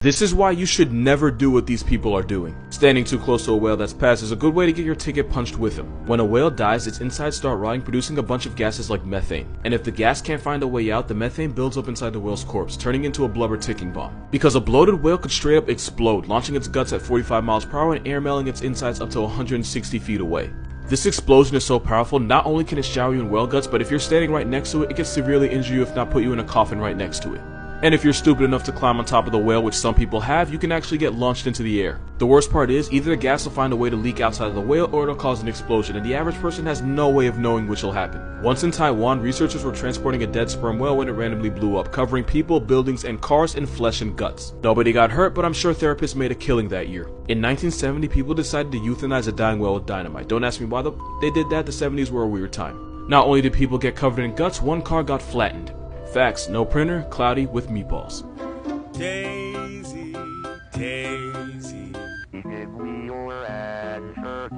This is why you should never do what these people are doing. Standing too close to a whale that's passed is a good way to get your ticket punched with him. When a whale dies, its insides start rotting, producing a bunch of gases like methane. And if the gas can't find a way out, the methane builds up inside the whale's corpse, turning into a blubber ticking bomb. Because a bloated whale could straight up explode, launching its guts at 45 miles per hour and airmailing its insides up to 160 feet away. This explosion is so powerful, not only can it shower you in whale guts, but if you're standing right next to it, it can severely injure you if not put you in a coffin right next to it. And if you're stupid enough to climb on top of the whale, which some people have, you can actually get launched into the air. The worst part is, either the gas will find a way to leak outside of the whale or it'll cause an explosion, and the average person has no way of knowing which will happen. Once in Taiwan, researchers were transporting a dead sperm whale when it randomly blew up, covering people, buildings, and cars in flesh and guts. Nobody got hurt, but I'm sure therapists made a killing that year. In 1970, people decided to euthanize a dying whale with dynamite. Don't ask me why they did that, the 70s were a weird time. Not only did people get covered in guts, one car got flattened. Facts, no printer, cloudy with meatballs. Daisy, Daisy, give me your answer.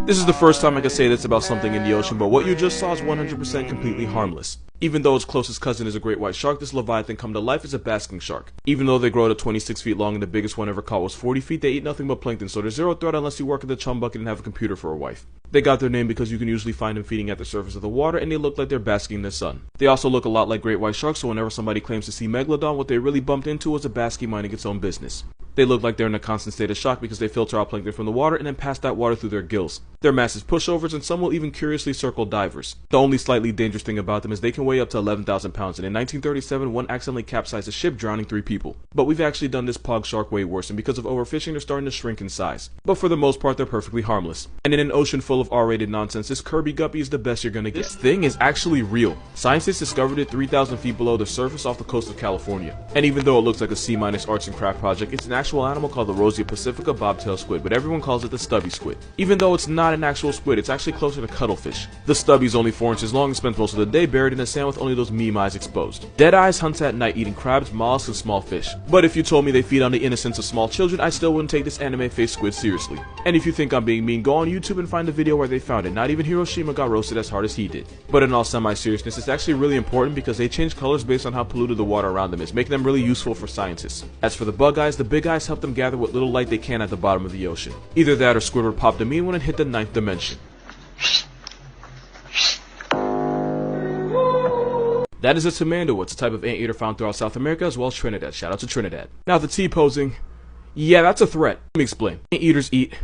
This is the first time I can say this about something in the ocean, but what you just saw is 100% completely harmless. Even though its closest cousin is a great white shark, this leviathan come to life is a basking shark. Even though they grow to 26 feet long and the biggest one ever caught was 40 feet, they eat nothing but plankton, so they're zero threat unless you work at the chum bucket and have a computer for a wife. They got their name because you can usually find them feeding at the surface of the water, and they look like they're basking in the sun. They also look a lot like great white sharks, so whenever somebody claims to see megalodon, what they really bumped into was a baskie minding its own business. They look like they're in a constant state of shock because they filter out plankton from the water and then pass that water through their gills. They're massive pushovers, and some will even curiously circle divers. The only slightly dangerous thing about them is they can weigh up to 11,000 pounds, and in 1937, one accidentally capsized a ship, drowning 3 people. But we've actually done this pog shark way worse, and because of overfishing, they're starting to shrink in size. But for the most part, they're perfectly harmless. And in an ocean full of R-rated nonsense, this Kirby guppy is the best you're gonna get. This thing is actually real. Scientists discovered it 3,000 feet below the surface off the coast of California. And even though it looks like a C- arts and craft project, it's an actual animal called the Rosia pacifica bobtail squid, but everyone calls it the stubby squid. Even though it's not an actual squid, it's actually closer to cuttlefish. The stubby is only 4 inches long and spends most of the day buried in the sand with only those meme eyes exposed. Deadeyes hunts at night, eating crabs, mollusks, and small fish. But if you told me they feed on the innocence of small children, I still wouldn't take this anime-faced squid seriously. And if you think I'm being mean, go on YouTube and find a video where they found it. Not even Hiroshima got roasted as hard as he did. But in all semi-seriousness, it's actually really important because they change colors based on how polluted the water around them is, making them really useful for scientists. As for the bug eyes, the big eyes help them gather what little light they can at the bottom of the ocean. Either that or Squidward popped a mean one and hit the 9th dimension. That is a tamando. It's a type of anteater found throughout South America as well as Trinidad. Shout out to Trinidad. Now the T posing, yeah, that's a threat. Let me explain. Anteaters eat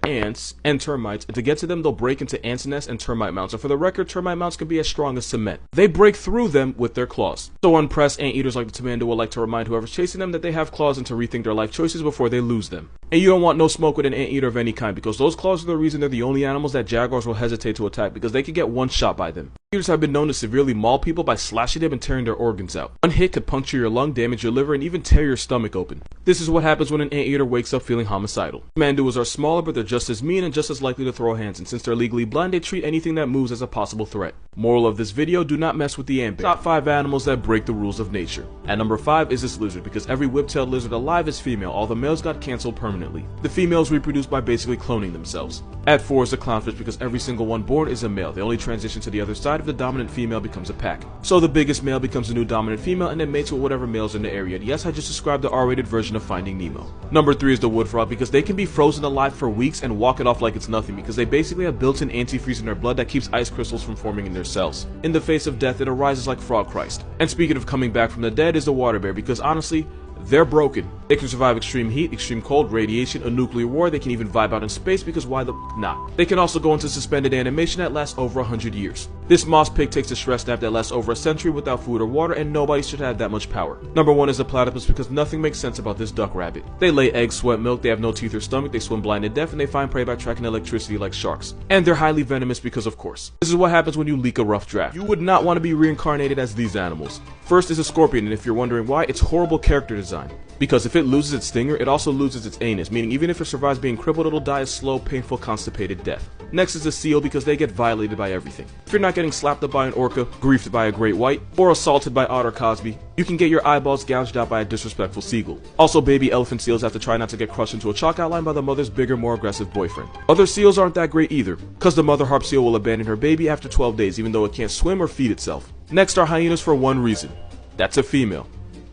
ants and termites, and to get to them they'll break into ants' nests and termite mounds, and for the record, termite mounds can be as strong as cement. They break through them with their claws. So unpressed anteaters like the tamando will like to remind whoever's chasing them that they have claws and to rethink their life choices before they lose them. And you don't want no smoke with an anteater of any kind, because those claws are the reason they're the only animals that jaguars will hesitate to attack, because they could get one shot by them. Anteaters have been known to severely maul people by slashing them and tearing their organs out. One hit could puncture your lung, damage your liver, and even tear your stomach open. This is what happens when an anteater wakes up feeling homicidal. Tamanduas are smaller, but they're just as mean and just as likely to throw hands, and since they're legally blind, they treat anything that moves as a possible threat. Moral of this video, do not mess with the ant bear. Top 5 animals that break the rules of nature. At number 5 is this lizard, because every whip-tailed lizard alive is female. All the males got cancelled permanently. The females reproduce by basically cloning themselves. At 4 is the clownfish, because every single one born is a male. They only transition to the other side if the dominant female becomes a pack. So the biggest male becomes the new dominant female and then mates with whatever males in the area. And yes, I just described the R-rated version of Finding Nemo. Number 3 is the wood frog, because they can be frozen alive for weeks and walk it off like it's nothing, because they basically have built-in antifreeze in their blood that keeps ice crystals from forming in their cells. In the face of death, it arises like Frog Christ. And speaking of coming back from the dead is the water bear, because honestly, they're broken. They can survive extreme heat, extreme cold, radiation, a nuclear war. They can even vibe out in space, because why the not? They can also go into suspended animation that lasts over 100 years. This moss pig takes a stress nap that lasts over a century without food or water, and nobody should have that much power. Number 1 is the platypus, because nothing makes sense about this duck rabbit. They lay eggs, sweat milk, they have no teeth or stomach, they swim blind and deaf, and they find prey by tracking electricity like sharks. And they're highly venomous because of course. This is what happens when you leak a rough draft. You would not want to be reincarnated as these animals. First is a scorpion, and if you're wondering why, it's horrible character design. Because if it loses its stinger, it also loses its anus, meaning even if it survives being crippled, it'll die a slow, painful, constipated death. Next is a seal, because they get violated by everything. If you're not getting slapped up by an orca, griefed by a great white, or assaulted by Otter Cosby, you can get your eyeballs gouged out by a disrespectful seagull. Also, baby elephant seals have to try not to get crushed into a chalk outline by the mother's bigger, more aggressive boyfriend. Other seals aren't that great either, because the mother harp seal will abandon her baby after 12 days, even though it can't swim or feed itself. Next are hyenas for one reason. That's a female.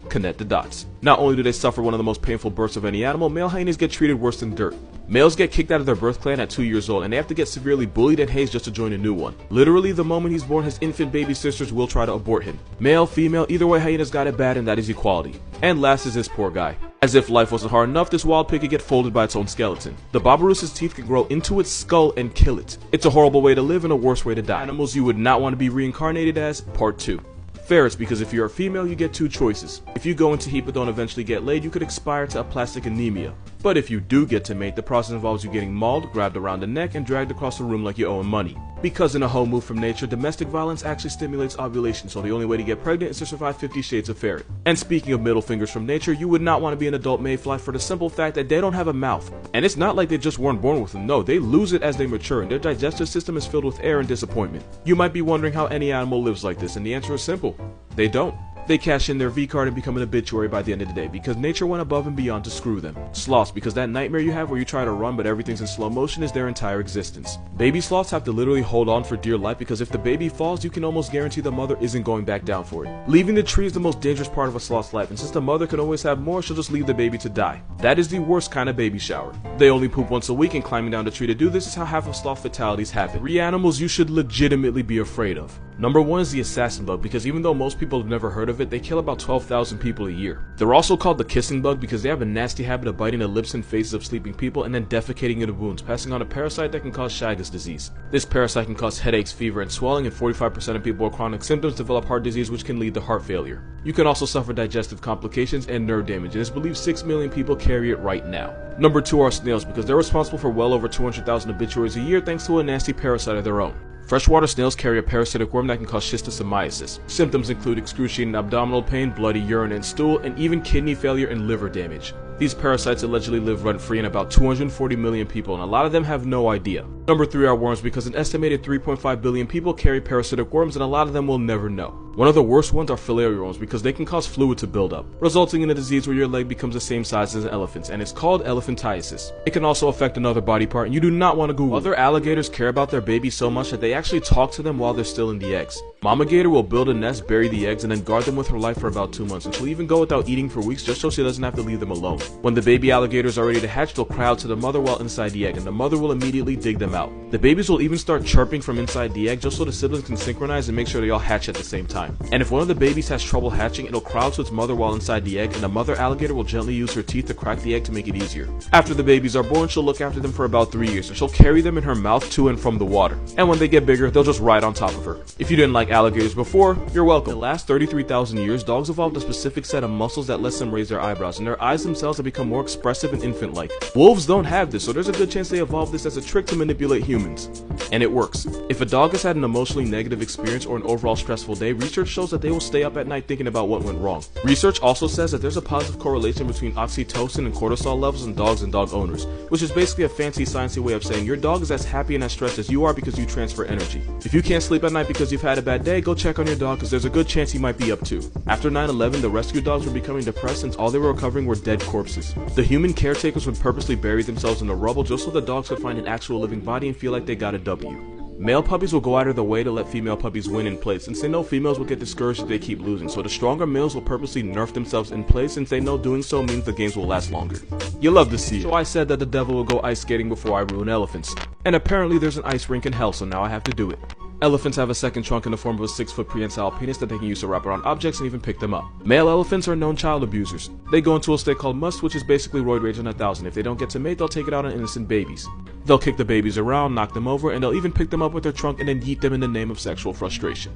Connect the dots. Not only do they suffer one of the most painful births of any animal, male hyenas get treated worse than dirt. Males get kicked out of their birth clan at 2 years old, and they have to get severely bullied and hazed just to join a new one. Literally, the moment he's born, his infant baby sisters will try to abort him. Male, female, either way, hyenas got it bad, and that is equality. And last is this poor guy. As if life wasn't hard enough, this wild pig could get folded by its own skeleton. The Barbaroussa's teeth can grow into its skull and kill it. It's a horrible way to live and a worse way to die. Animals you would not want to be reincarnated as, part 2. Ferrets, because if you're a female, you get 2 choices. If you go into heat but don't eventually get laid, you could expire to aplastic anemia. But if you do get to mate, the process involves you getting mauled, grabbed around the neck, and dragged across the room like you owe him money. Because in a whole move from nature, domestic violence actually stimulates ovulation, so the only way to get pregnant is to survive 50 Shades of Ferret. And speaking of middle fingers from nature, you would not want to be an adult mayfly for the simple fact that they don't have a mouth. And it's not like they just weren't born with them, no, they lose it as they mature, and their digestive system is filled with air and disappointment. You might be wondering how any animal lives like this, and the answer is simple. They don't. They cash in their V-card and become an obituary by the end of the day because nature went above and beyond to screw them. Sloths, because that nightmare you have where you try to run but everything's in slow motion is their entire existence. Baby sloths have to literally hold on for dear life because if the baby falls, you can almost guarantee the mother isn't going back down for it. Leaving the tree is the most dangerous part of a sloth's life, and since the mother can always have more, she'll just leave the baby to die. That is the worst kind of baby shower. They only poop once a week, and climbing down the tree to do this is how half of sloth fatalities happen. 3 animals you should legitimately be afraid of. Number 1 is the assassin bug, because even though most people have never heard of it, they kill about 12,000 people a year. They're also called the kissing bug because they have a nasty habit of biting the lips and faces of sleeping people and then defecating into wounds, passing on a parasite that can cause Chagas disease. This parasite can cause headaches, fever, and swelling, and 45% of people with chronic symptoms develop heart disease, which can lead to heart failure. You can also suffer digestive complications and nerve damage, and it's believed 6 million people carry it right now. Number 2 are snails, because they're responsible for well over 200,000 obituaries a year thanks to a nasty parasite of their own. Freshwater snails carry a parasitic worm that can cause schistosomiasis. Symptoms include excruciating abdominal pain, bloody urine and stool, and even kidney failure and liver damage. These parasites allegedly live rent-free in about 240 million people, and a lot of them have no idea. Number 3 are worms, because an estimated 3.5 billion people carry parasitic worms, and a lot of them will never know. One of the worst ones are filarial worms, because they can cause fluid to build up, resulting in a disease where your leg becomes the same size as an elephant's, and it's called elephantiasis. It can also affect another body part, and you do not want to Google. Other alligators care about their babies so much that they actually talk to them while they're still in the eggs. Mama gator will build a nest, bury the eggs, and then guard them with her life for about 2 months, and she'll even go without eating for weeks just so she doesn't have to leave them alone. When the baby alligators are ready to hatch, they'll cry out to the mother while inside the egg, and the mother will immediately dig them out. The babies will even start chirping from inside the egg just so the siblings can synchronize and make sure they all hatch at the same time. And if one of the babies has trouble hatching, it'll cry out to its mother while inside the egg, and the mother alligator will gently use her teeth to crack the egg to make it easier. After the babies are born, she'll look after them for about 3 years, and she'll carry them in her mouth to and from the water. And when they get bigger, they'll just ride on top of her. If you didn't like alligators before, you're welcome. In the last 33,000 years, dogs evolved a specific set of muscles that lets them raise their eyebrows, and their eyes themselves have become more expressive and infant-like. Wolves don't have this, so there's a good chance they evolved this as a trick to manipulate humans. And it works. If a dog has had an emotionally negative experience or an overall stressful day, research shows that they will stay up at night thinking about what went wrong. Research also says that there's a positive correlation between oxytocin and cortisol levels in dogs and dog owners, which is basically a fancy sciencey way of saying your dog is as happy and as stressed as you are because you transfer energy. If you can't sleep at night because you've had a bad day, go check on your dog because there's a good chance he might be up too. After 9/11, the rescue dogs were becoming depressed since all they were recovering were dead corpses. The human caretakers would purposely bury themselves in the rubble just so the dogs could find an actual living body and feel like they got a W. Male puppies will go out of their way to let female puppies win in play, since they know females will get discouraged if they keep losing, so the stronger males will purposely nerf themselves in play since they know doing so means the games will last longer. You love to see it. So I said that the devil will go ice skating before I ruin elephants. And apparently there's an ice rink in hell, so now I have to do it. Elephants have a second trunk in the form of a 6-foot prehensile penis that they can use to wrap around objects and even pick them up. Male elephants are known child abusers. They go into a state called must, which is basically roid rage on 1,000. If they don't get to mate, they'll take it out on innocent babies. They'll kick the babies around, knock them over, and they'll even pick them up with their trunk and then yeet them in the name of sexual frustration.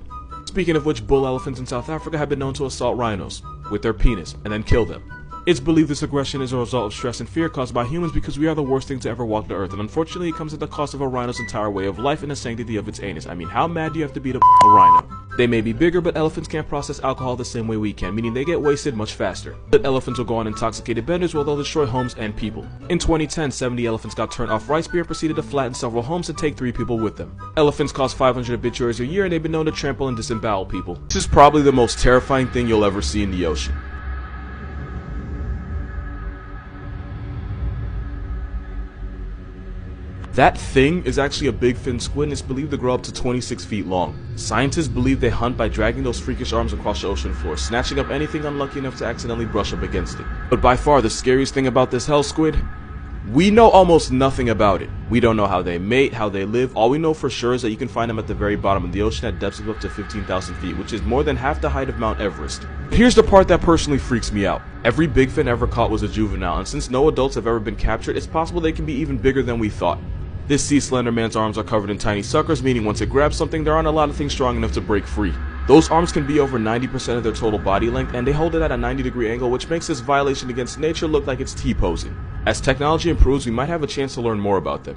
Speaking of which, bull elephants in South Africa have been known to assault rhinos with their penis and then kill them. It's believed this aggression is a result of stress and fear caused by humans because we are the worst thing to ever walk the earth, and unfortunately it comes at the cost of a rhino's entire way of life and the sanctity of its anus. I mean, how mad do you have to be to a rhino? They may be bigger, but elephants can't process alcohol the same way we can, meaning they get wasted much faster. But elephants will go on intoxicated benders where they'll destroy homes and people. In 2010, 70 elephants got turned off rice beer and proceeded to flatten several homes and take 3 people with them. Elephants cause 500 obituaries a year, and they've been known to trample and disembowel people. This is probably the most terrifying thing you'll ever see in the ocean. That thing is actually a big fin squid and is believed to grow up to 26 feet long. Scientists believe they hunt by dragging those freakish arms across the ocean floor, snatching up anything unlucky enough to accidentally brush up against it. But by far the scariest thing about this hell squid? We know almost nothing about it. We don't know how they mate, how they live. All we know for sure is that you can find them at the very bottom of the ocean at depths of up to 15,000 feet, which is more than half the height of Mount Everest. Here's the part that personally freaks me out. Every big fin ever caught was a juvenile, and since no adults have ever been captured, it's possible they can be even bigger than we thought. This sea slender man's arms are covered in tiny suckers, meaning once it grabs something, there aren't a lot of things strong enough to break free. Those arms can be over 90% of their total body length, and they hold it at a 90-degree angle, which makes this violation against nature look like it's T-posing. As technology improves, we might have a chance to learn more about them.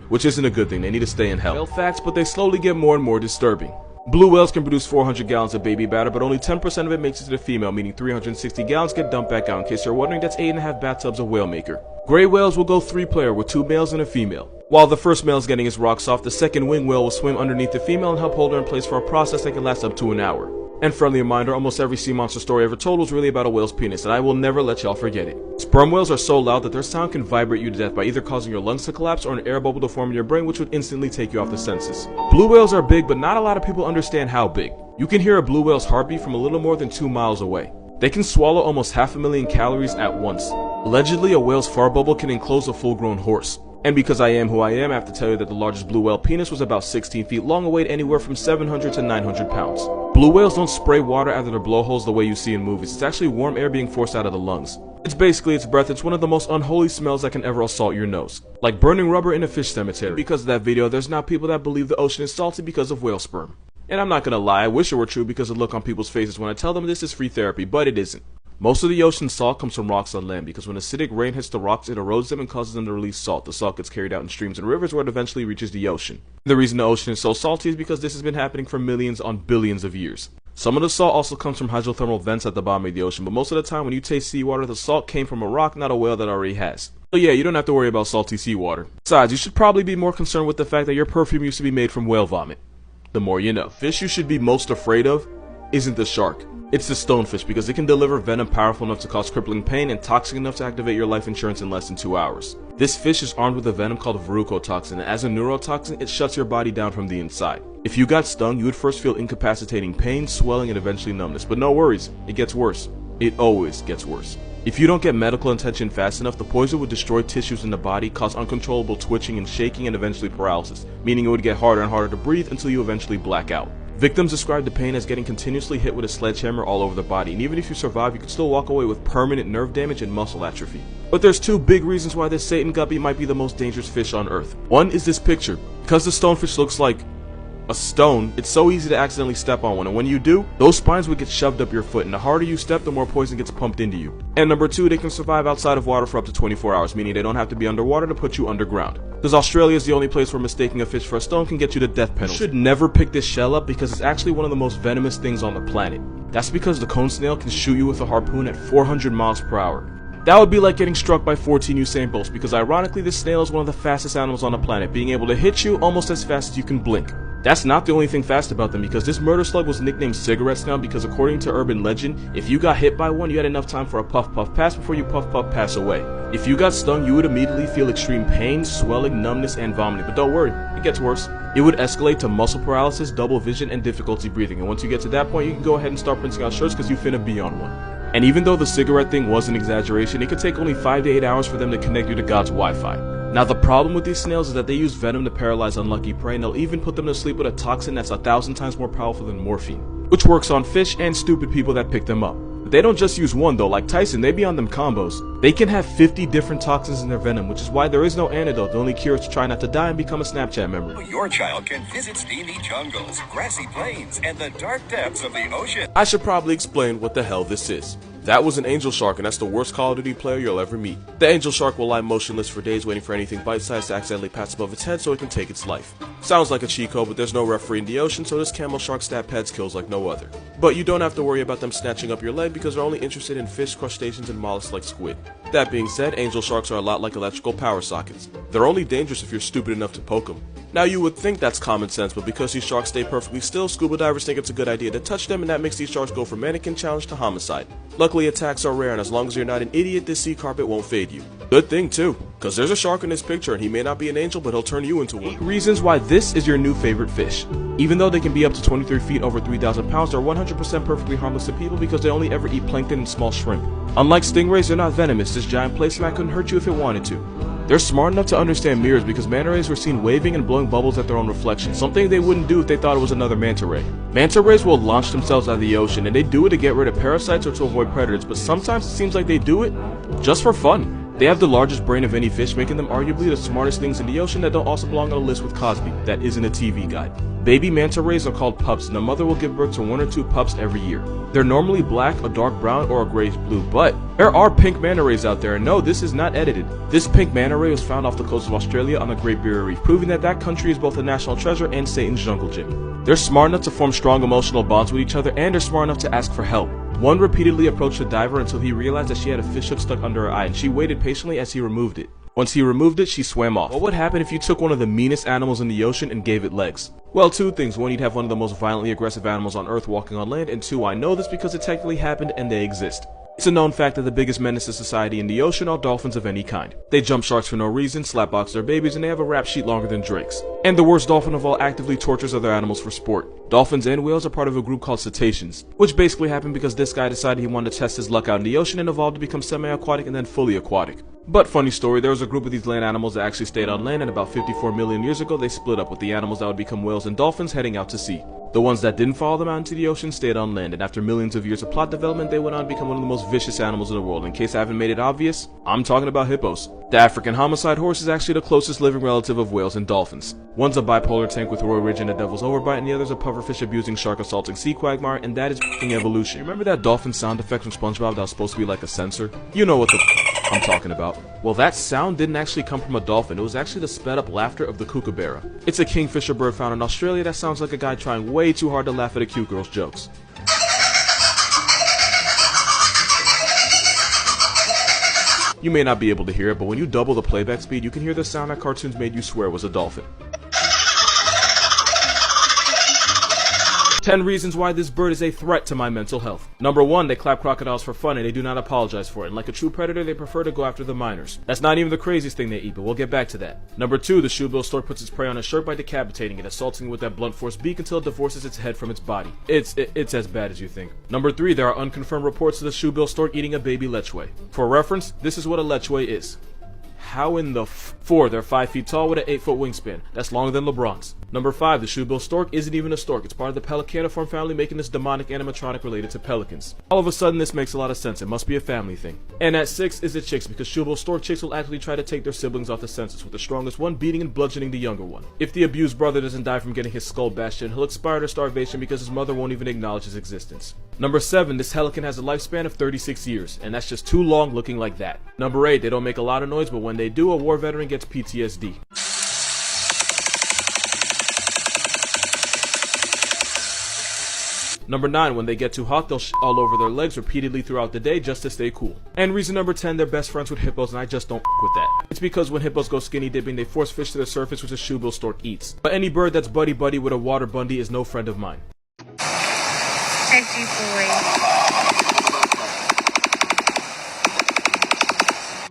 Which isn't a good thing, they need to stay in hell. Whale facts, but they slowly get more and more disturbing. Blue whales can produce 400 gallons of baby batter, but only 10% of it makes it to the female, meaning 360 gallons get dumped back out. In case you're wondering, that's 8.5 bathtubs of whale maker. Gray whales will go 3-player with 2 males and a female. While the first male is getting his rocks off, the second wing whale will swim underneath the female and help hold her in place for a process that can last up to an hour. And friendly reminder, almost every sea monster story ever told was really about a whale's penis, and I will never let y'all forget it. Sperm whales are so loud that their sound can vibrate you to death by either causing your lungs to collapse or an air bubble to form in your brain, which would instantly take you off the senses. Blue whales are big, but not a lot of people understand how big. You can hear a blue whale's heartbeat from a little more than 2 miles away. They can swallow almost 500,000 calories at once. Allegedly, a whale's fart bubble can enclose a full-grown horse. And because I am who I am, I have to tell you that the largest blue whale penis was about 16 feet long and weighed anywhere from 700 to 900 pounds. Blue whales don't spray water out of their blowholes the way you see in movies. It's actually warm air being forced out of the lungs. It's basically its breath. It's one of the most unholy smells that can ever assault your nose. Like burning rubber in a fish cemetery. Because of that video, there's now people that believe the ocean is salty because of whale sperm. And I'm not gonna lie, I wish it were true because of the look on people's faces when I tell them this is free therapy, but it isn't. Most of the ocean's salt comes from rocks on land because when acidic rain hits the rocks, it erodes them and causes them to release salt. The salt gets carried out in streams and rivers where it eventually reaches the ocean. The reason the ocean is so salty is because this has been happening for millions on billions of years. Some of the salt also comes from hydrothermal vents at the bottom of the ocean, but most of the time when you taste seawater, the salt came from a rock, not a whale that already has. So yeah, you don't have to worry about salty seawater. Besides, you should probably be more concerned with the fact that your perfume used to be made from whale vomit. The more you know. The fish you should be most afraid of isn't the shark. It's the stonefish because it can deliver venom powerful enough to cause crippling pain and toxic enough to activate your life insurance in less than 2 hours. This fish is armed with a venom called verrucotoxin, and as a neurotoxin, it shuts your body down from the inside. If you got stung, you would first feel incapacitating pain, swelling, and eventually numbness. But no worries, it gets worse. It always gets worse. If you don't get medical attention fast enough, the poison would destroy tissues in the body, cause uncontrollable twitching and shaking, and eventually paralysis, meaning it would get harder and harder to breathe until you eventually black out. Victims describe the pain as getting continuously hit with a sledgehammer all over the body, and even if you survive, you could still walk away with permanent nerve damage and muscle atrophy. But there's 2 big reasons why this Satan guppy might be the most dangerous fish on Earth. One is this picture. Because the stonefish looks like a stone, it's so easy to accidentally step on one, and when you do, those spines would get shoved up your foot, and the harder you step, the more poison gets pumped into you. And number 2, they can survive outside of water for up to 24 hours, meaning they don't have to be underwater to put you underground. Because Australia is the only place where mistaking a fish for a stone can get you the death penalty. You should never pick this shell up because it's actually one of the most venomous things on the planet. That's because the cone snail can shoot you with a harpoon at 400 miles per hour. That would be like getting struck by 14 Usain Bolts because ironically this snail is one of the fastest animals on the planet, being able to hit you almost as fast as you can blink. That's not the only thing fast about them because this murder slug was nicknamed cigarette snail because according to urban legend, if you got hit by one, you had enough time for a puff puff pass before you puff puff pass away. If you got stung, you would immediately feel extreme pain, swelling, numbness, and vomiting, but don't worry, it gets worse. It would escalate to muscle paralysis, double vision, and difficulty breathing, and once you get to that point, you can go ahead and start printing out shirts because you finna be on one. And even though the cigarette thing was an exaggeration, it could take only 5 to 8 hours for them to connect you to God's Wi-Fi. Now the problem with these snails is that they use venom to paralyze unlucky prey, and they'll even put them to sleep with a toxin that's 1,000 times more powerful than morphine, which works on fish and stupid people that pick them up. But they don't just use one though, like Tyson, they be on them combos. They can have 50 different toxins in their venom, which is why there is no antidote. The only cure is to try not to die and become a Snapchat memory. Your child can visit steamy jungles, grassy plains, and the dark depths of the ocean. I should probably explain what the hell this is. That was an angel shark, and that's the worst Call of Duty player you'll ever meet. The angel shark will lie motionless for days waiting for anything bite-sized to accidentally pass above its head so it can take its life. Sounds like a cheat code, but there's no referee in the ocean, so this camel shark stat pads kills like no other. But you don't have to worry about them snatching up your leg because they're only interested in fish, crustaceans, and mollusks like squid. That being said, angel sharks are a lot like electrical power sockets. They're only dangerous if you're stupid enough to poke them. Now you would think that's common sense, but because these sharks stay perfectly still, scuba divers think it's a good idea to touch them, and that makes these sharks go from mannequin challenge to homicide. Luckily, attacks are rare, and as long as you're not an idiot, this sea carpet won't fade you. Good thing too, cause there's a shark in this picture and he may not be an angel, but he'll turn you into one. 8 reasons why this is your new favorite fish. Even though they can be up to 23 feet over 3,000 pounds, they're 100% perfectly harmless to people because they only ever eat plankton and small shrimp. Unlike stingrays, they're not venomous. This giant placemat couldn't hurt you if it wanted to. They're smart enough to understand mirrors because manta rays were seen waving and blowing bubbles at their own reflection, something they wouldn't do if they thought it was another manta ray. Manta rays will launch themselves out of the ocean, and they do it to get rid of parasites or to avoid predators, but sometimes it seems like they do it just for fun. They have the largest brain of any fish, making them arguably the smartest things in the ocean that don't also belong on a list with Cosby, that isn't a TV guide. Baby manta rays are called pups, and a mother will give birth to 1 or 2 pups every year. They're normally black, a dark brown, or a grayish blue, but there are pink manta rays out there, and no, this is not edited. This pink manta ray was found off the coast of Australia on the Great Barrier Reef, proving that that country is both a national treasure and Satan's jungle gym. They're smart enough to form strong emotional bonds with each other, and they're smart enough to ask for help. One repeatedly approached the diver until he realized that she had a fish hook stuck under her eye, and she waited patiently as he removed it. Once he removed it, she swam off. What would happen if you took one of the meanest animals in the ocean and gave it legs? Well, 2 things. 1, you'd have one of the most violently aggressive animals on Earth walking on land, and 2, I know this because it technically happened and they exist. It's a known fact that the biggest menace to society in the ocean are dolphins of any kind. They jump sharks for no reason, slapbox their babies, and they have a rap sheet longer than Drake's. And the worst dolphin of all actively tortures other animals for sport. Dolphins and whales are part of a group called cetaceans, which basically happened because this guy decided he wanted to test his luck out in the ocean and evolved to become semi-aquatic and then fully aquatic. But funny story, there was a group of these land animals that actually stayed on land, and about 54 million years ago they split up, with the animals that would become whales and dolphins heading out to sea. The ones that didn't follow them out into the ocean stayed on land, and after millions of years of plot development, they went on to become one of the most vicious animals in the world. In case I haven't made it obvious, I'm talking about hippos. The African homicide horse is actually the closest living relative of whales and dolphins. One's a bipolar tank with Roy Ridge and a devil's overbite, and the other's a pufferfish abusing, shark assaulting sea quagmire, and that is f***ing evolution. Remember that dolphin sound effect from SpongeBob that was supposed to be like a sensor? You know what the I'm talking about. Well, that sound didn't actually come from a dolphin. It was actually the sped up laughter of the kookaburra. It's a kingfisher bird found in Australia that sounds like a guy trying way too hard to laugh at a cute girl's jokes. You may not be able to hear it, but when you double the playback speed, you can hear the sound that cartoons made you swear was a dolphin. 10 reasons why this bird is a threat to my mental health. Number 1, they clap crocodiles for fun and they do not apologize for it. And like a true predator, they prefer to go after the minors. That's not even the craziest thing they eat, but we'll get back to that. Number 2, the shoebill stork puts its prey on a shirt by decapitating it, assaulting it with that blunt force beak until it divorces its head from its body. It's as bad as you think. Number 3, there are unconfirmed reports of the shoebill stork eating a baby lechwe. For reference, this is what a lechwe is. How in the 4, they're 5 feet tall with an 8-foot wingspan. That's longer than LeBron's. Number 5, the shoebill stork isn't even a stork. It's part of the pelicaniform family, making this demonic animatronic related to pelicans. All of a sudden, this makes a lot of sense. It must be a family thing. And at 6 is the chicks, because shoebill stork chicks will actually try to take their siblings off the census, with the strongest one beating and bludgeoning the younger one. If the abused brother doesn't die from getting his skull bashed in, he'll expire to starvation because his mother won't even acknowledge his existence. Number 7, this pelican has a lifespan of 36 years, and that's just too long looking like that. Number 8, they don't make a lot of noise, but when they do, a war veteran gets PTSD. Number 9, when they get too hot, they'll shit all over their legs repeatedly throughout the day just to stay cool. And reason number 10, they're best friends with hippos, and I just don't f with that. It's because when hippos go skinny dipping, they force fish to the surface, which a shoebill stork eats. But any bird that's buddy-buddy with a water bundy is no friend of mine. Edgy boy.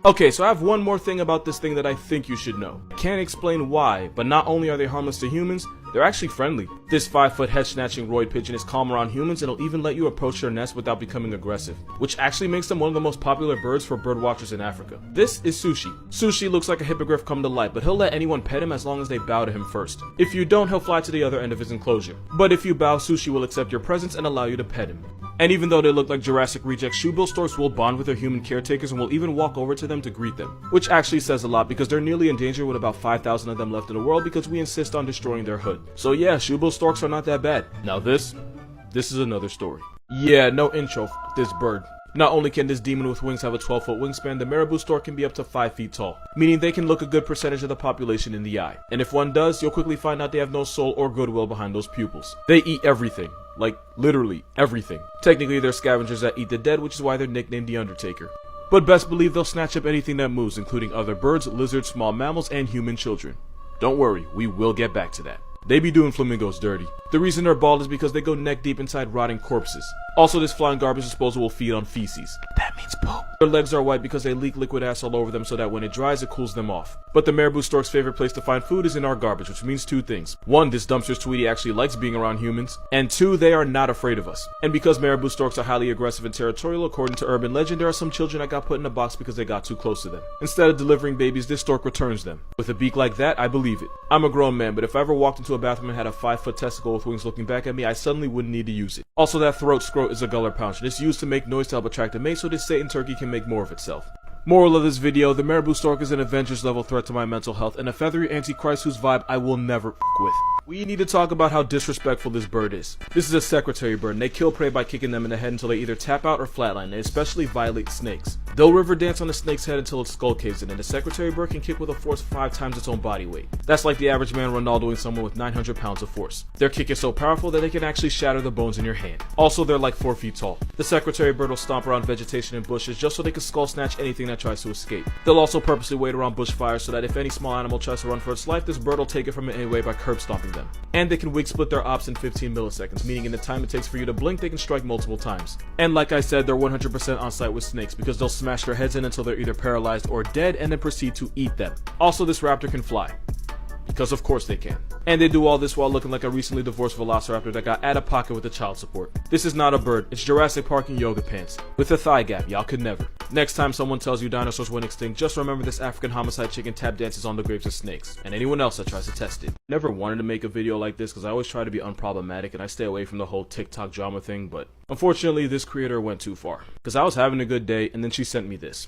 Okay, so I have one more thing about this thing that I think you should know. I can't explain why, but not only are they harmless to humans, they're actually friendly. This 5-foot head-snatching roid pigeon is calm around humans and it'll even let you approach their nest without becoming aggressive, which actually makes them one of the most popular birds for bird watchers in Africa. This is Sushi. Sushi looks like a hippogriff come to life, but he'll let anyone pet him as long as they bow to him first. If you don't, he'll fly to the other end of his enclosure. But if you bow, Sushi will accept your presence and allow you to pet him. And even though they look like Jurassic rejects, shoebill storks will bond with their human caretakers and will even walk over to them to greet them. Which actually says a lot because they're nearly endangered with about 5,000 of them left in the world because we insist on destroying their hood. So yeah, shoebill storks are not that bad. Now this is another story. Yeah, no intro, this bird. Not only can this demon with wings have a 12-foot wingspan, the marabou stork can be up to 5 feet tall, meaning they can look a good percentage of the population in the eye. And if one does, you'll quickly find out they have no soul or goodwill behind those pupils. They eat everything. Like, literally everything. Technically, they're scavengers that eat the dead, which is why they're nicknamed the Undertaker. But best believe they'll snatch up anything that moves, including other birds, lizards, small mammals, and human children. Don't worry, we will get back to that. They be doing flamingos dirty. The reason they're bald is because they go neck deep inside rotting corpses. Also, this flying garbage disposal will feed on feces. That means poop. Their legs are white because they leak liquid ass all over them so that when it dries, it cools them off. But the marabou stork's favorite place to find food is in our garbage, which means two things. One, this dumpster's Tweety actually likes being around humans. And two, they are not afraid of us. And because marabou storks are highly aggressive and territorial, according to urban legend, there are some children that got put in a box because they got too close to them. Instead of delivering babies, this stork returns them. With a beak like that, I believe it. I'm a grown man, but if I ever walked into a bathroom and had a 5-foot testicle with wings looking back at me, I suddenly wouldn't need to use it. Also, that throat scrote is a guller pouch, and it's used to make noise to help attract a mate so this Satan turkey can make more of itself. Moral of this video, the marabou stork is an Avengers level threat to my mental health and a feathery antichrist whose vibe I will never f with. We need to talk about how disrespectful this bird is. This is a secretary bird, and they kill prey by kicking them in the head until they either tap out or flatline, and especially violate snakes. They'll river dance on a snake's head until its skull caves in, and the secretary bird can kick with a force 5 times its own body weight. That's like the average man Ronaldoing someone with 900 pounds of force. Their kick is so powerful that they can actually shatter the bones in your hand. Also, they're like 4 feet tall. The secretary bird will stomp around vegetation and bushes just so they can skull snatch anything that tries to escape. They'll also purposely wait around bushfires so that if any small animal tries to run for its life, this bird will take it from it anyway by curb stomping them. And they can wig split their ops in 15 milliseconds, meaning in the time it takes for you to blink, they can strike multiple times. And like I said, they're 100% on site with snakes because they'll smash their heads in until they're either paralyzed or dead and then proceed to eat them. Also, this raptor can fly. Because of course they can. And they do all this while looking like a recently divorced velociraptor that got out of pocket with the child support. This is not a bird, it's Jurassic Park in yoga pants. With a thigh gap, y'all could never. Next time someone tells you dinosaurs went extinct, just remember this African homicide chicken tap dances on the graves of snakes, and anyone else that tries to test it. Never wanted to make a video like this because I always try to be unproblematic and I stay away from the whole TikTok drama thing, but unfortunately this creator went too far. Because I was having a good day and then she sent me this.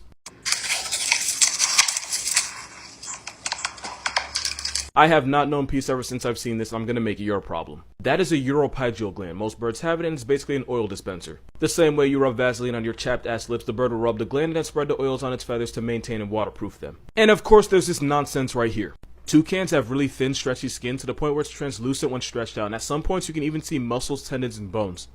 I have not known peace ever since I've seen this. I'm gonna make it your problem. That is a uropygeal gland. Most birds have it and it's basically an oil dispenser. The same way you rub Vaseline on your chapped ass lips, the bird will rub the gland and then spread the oils on its feathers to maintain and waterproof them. And of course there's this nonsense right here. Toucans have really thin, stretchy skin to the point where it's translucent when stretched out, and at some points you can even see muscles, tendons, and bones.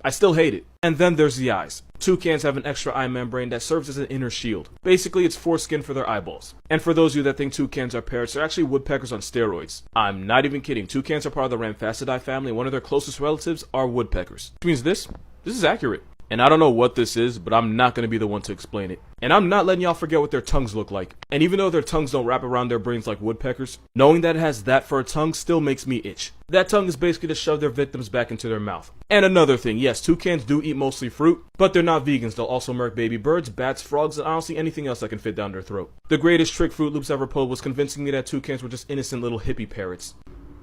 I still hate it. And then there's the eyes. Toucans have an extra eye membrane that serves as an inner shield. Basically, it's foreskin for their eyeballs. And for those of you that think toucans are parrots, they're actually woodpeckers on steroids. I'm not even kidding. Toucans are part of the Ramphastidae family, and one of their closest relatives are woodpeckers. Which means this is accurate. And I don't know what this is, but I'm not going to be the one to explain it. And I'm not letting y'all forget what their tongues look like. And even though their tongues don't wrap around their brains like woodpeckers, knowing that it has that for a tongue still makes me itch. That tongue is basically to shove their victims back into their mouth. And another thing, yes, toucans do eat mostly fruit, but they're not vegans. They'll also murk baby birds, bats, frogs, and honestly anything else that can fit down their throat. The greatest trick Fruit Loops ever pulled was convincing me that toucans were just innocent little hippie parrots.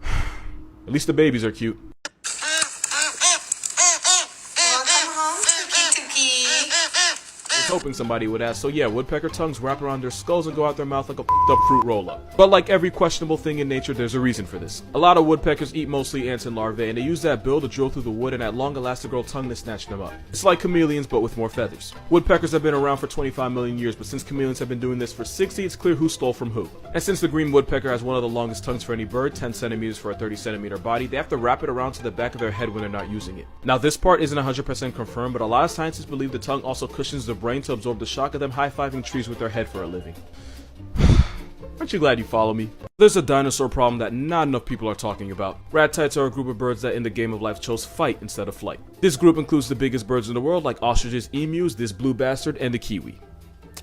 At least the babies are cute. I was hoping somebody would ask, so yeah, woodpecker tongues wrap around their skulls and go out their mouth like a f***ed up fruit roll-up. But like every questionable thing in nature, there's a reason for this. A lot of woodpeckers eat mostly ants and larvae, and they use that bill to drill through the wood and that long elastigirl tongue to snatch them up. It's like chameleons, but with more feathers. Woodpeckers have been around for 25 million years, but since chameleons have been doing this for 60, it's clear who stole from who. And since the green woodpecker has one of the longest tongues for any bird, 10 centimeters for a 30 centimeter body, they have to wrap it around to the back of their head when they're not using it. Now this part isn't 100% confirmed, but a lot of scientists believe the tongue also cushions the brain to absorb the shock of them high-fiving trees with their head for a living. Aren't you glad you follow me? There's a dinosaur problem that not enough people are talking about. Rat-tites are a group of birds that in the game of life chose fight instead of flight. This group includes the biggest birds in the world like ostriches, emus, this blue bastard, and the kiwi.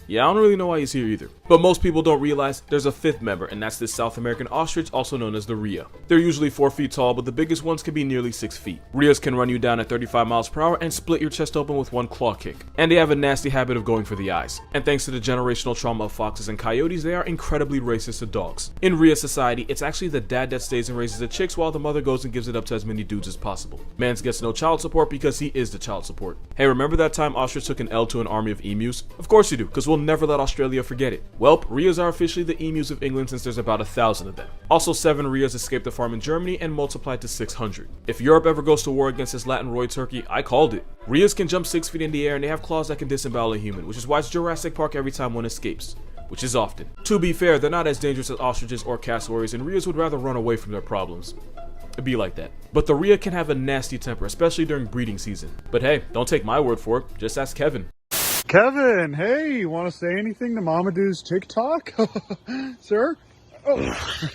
Yeah, I don't really know why he's here either. But most people don't realize there's a fifth member, and that's this South American ostrich, also known as the rhea. They're usually 4 feet tall, but the biggest ones can be nearly 6 feet. Rheas can run you down at 35 miles per hour and split your chest open with one claw kick. And they have a nasty habit of going for the eyes. And thanks to the generational trauma of foxes and coyotes, they are incredibly racist to dogs. In rhea society, it's actually the dad that stays and raises the chicks while the mother goes and gives it up to as many dudes as possible. Mans gets no child support because he is the child support. Hey, remember that time ostrich took an L to an army of emus? Of course you do, because we'll never let Australia forget it. Welp, rheas are officially the emus of England since there's about 1,000 of them. Also, 7 rheas escaped the farm in Germany and multiplied to 600. If Europe ever goes to war against this Latin roid turkey, I called it. Rheas can jump 6 feet in the air and they have claws that can disembowel a human, which is why it's Jurassic Park every time one escapes. Which is often. To be fair, they're not as dangerous as ostriches or cassowaries, and rheas would rather run away from their problems. It'd be like that. But the rhea can have a nasty temper, especially during breeding season. But hey, don't take my word for it, just ask Kevin. Kevin, hey, you want to say anything to Mama Doo's TikTok? Sir? Oh.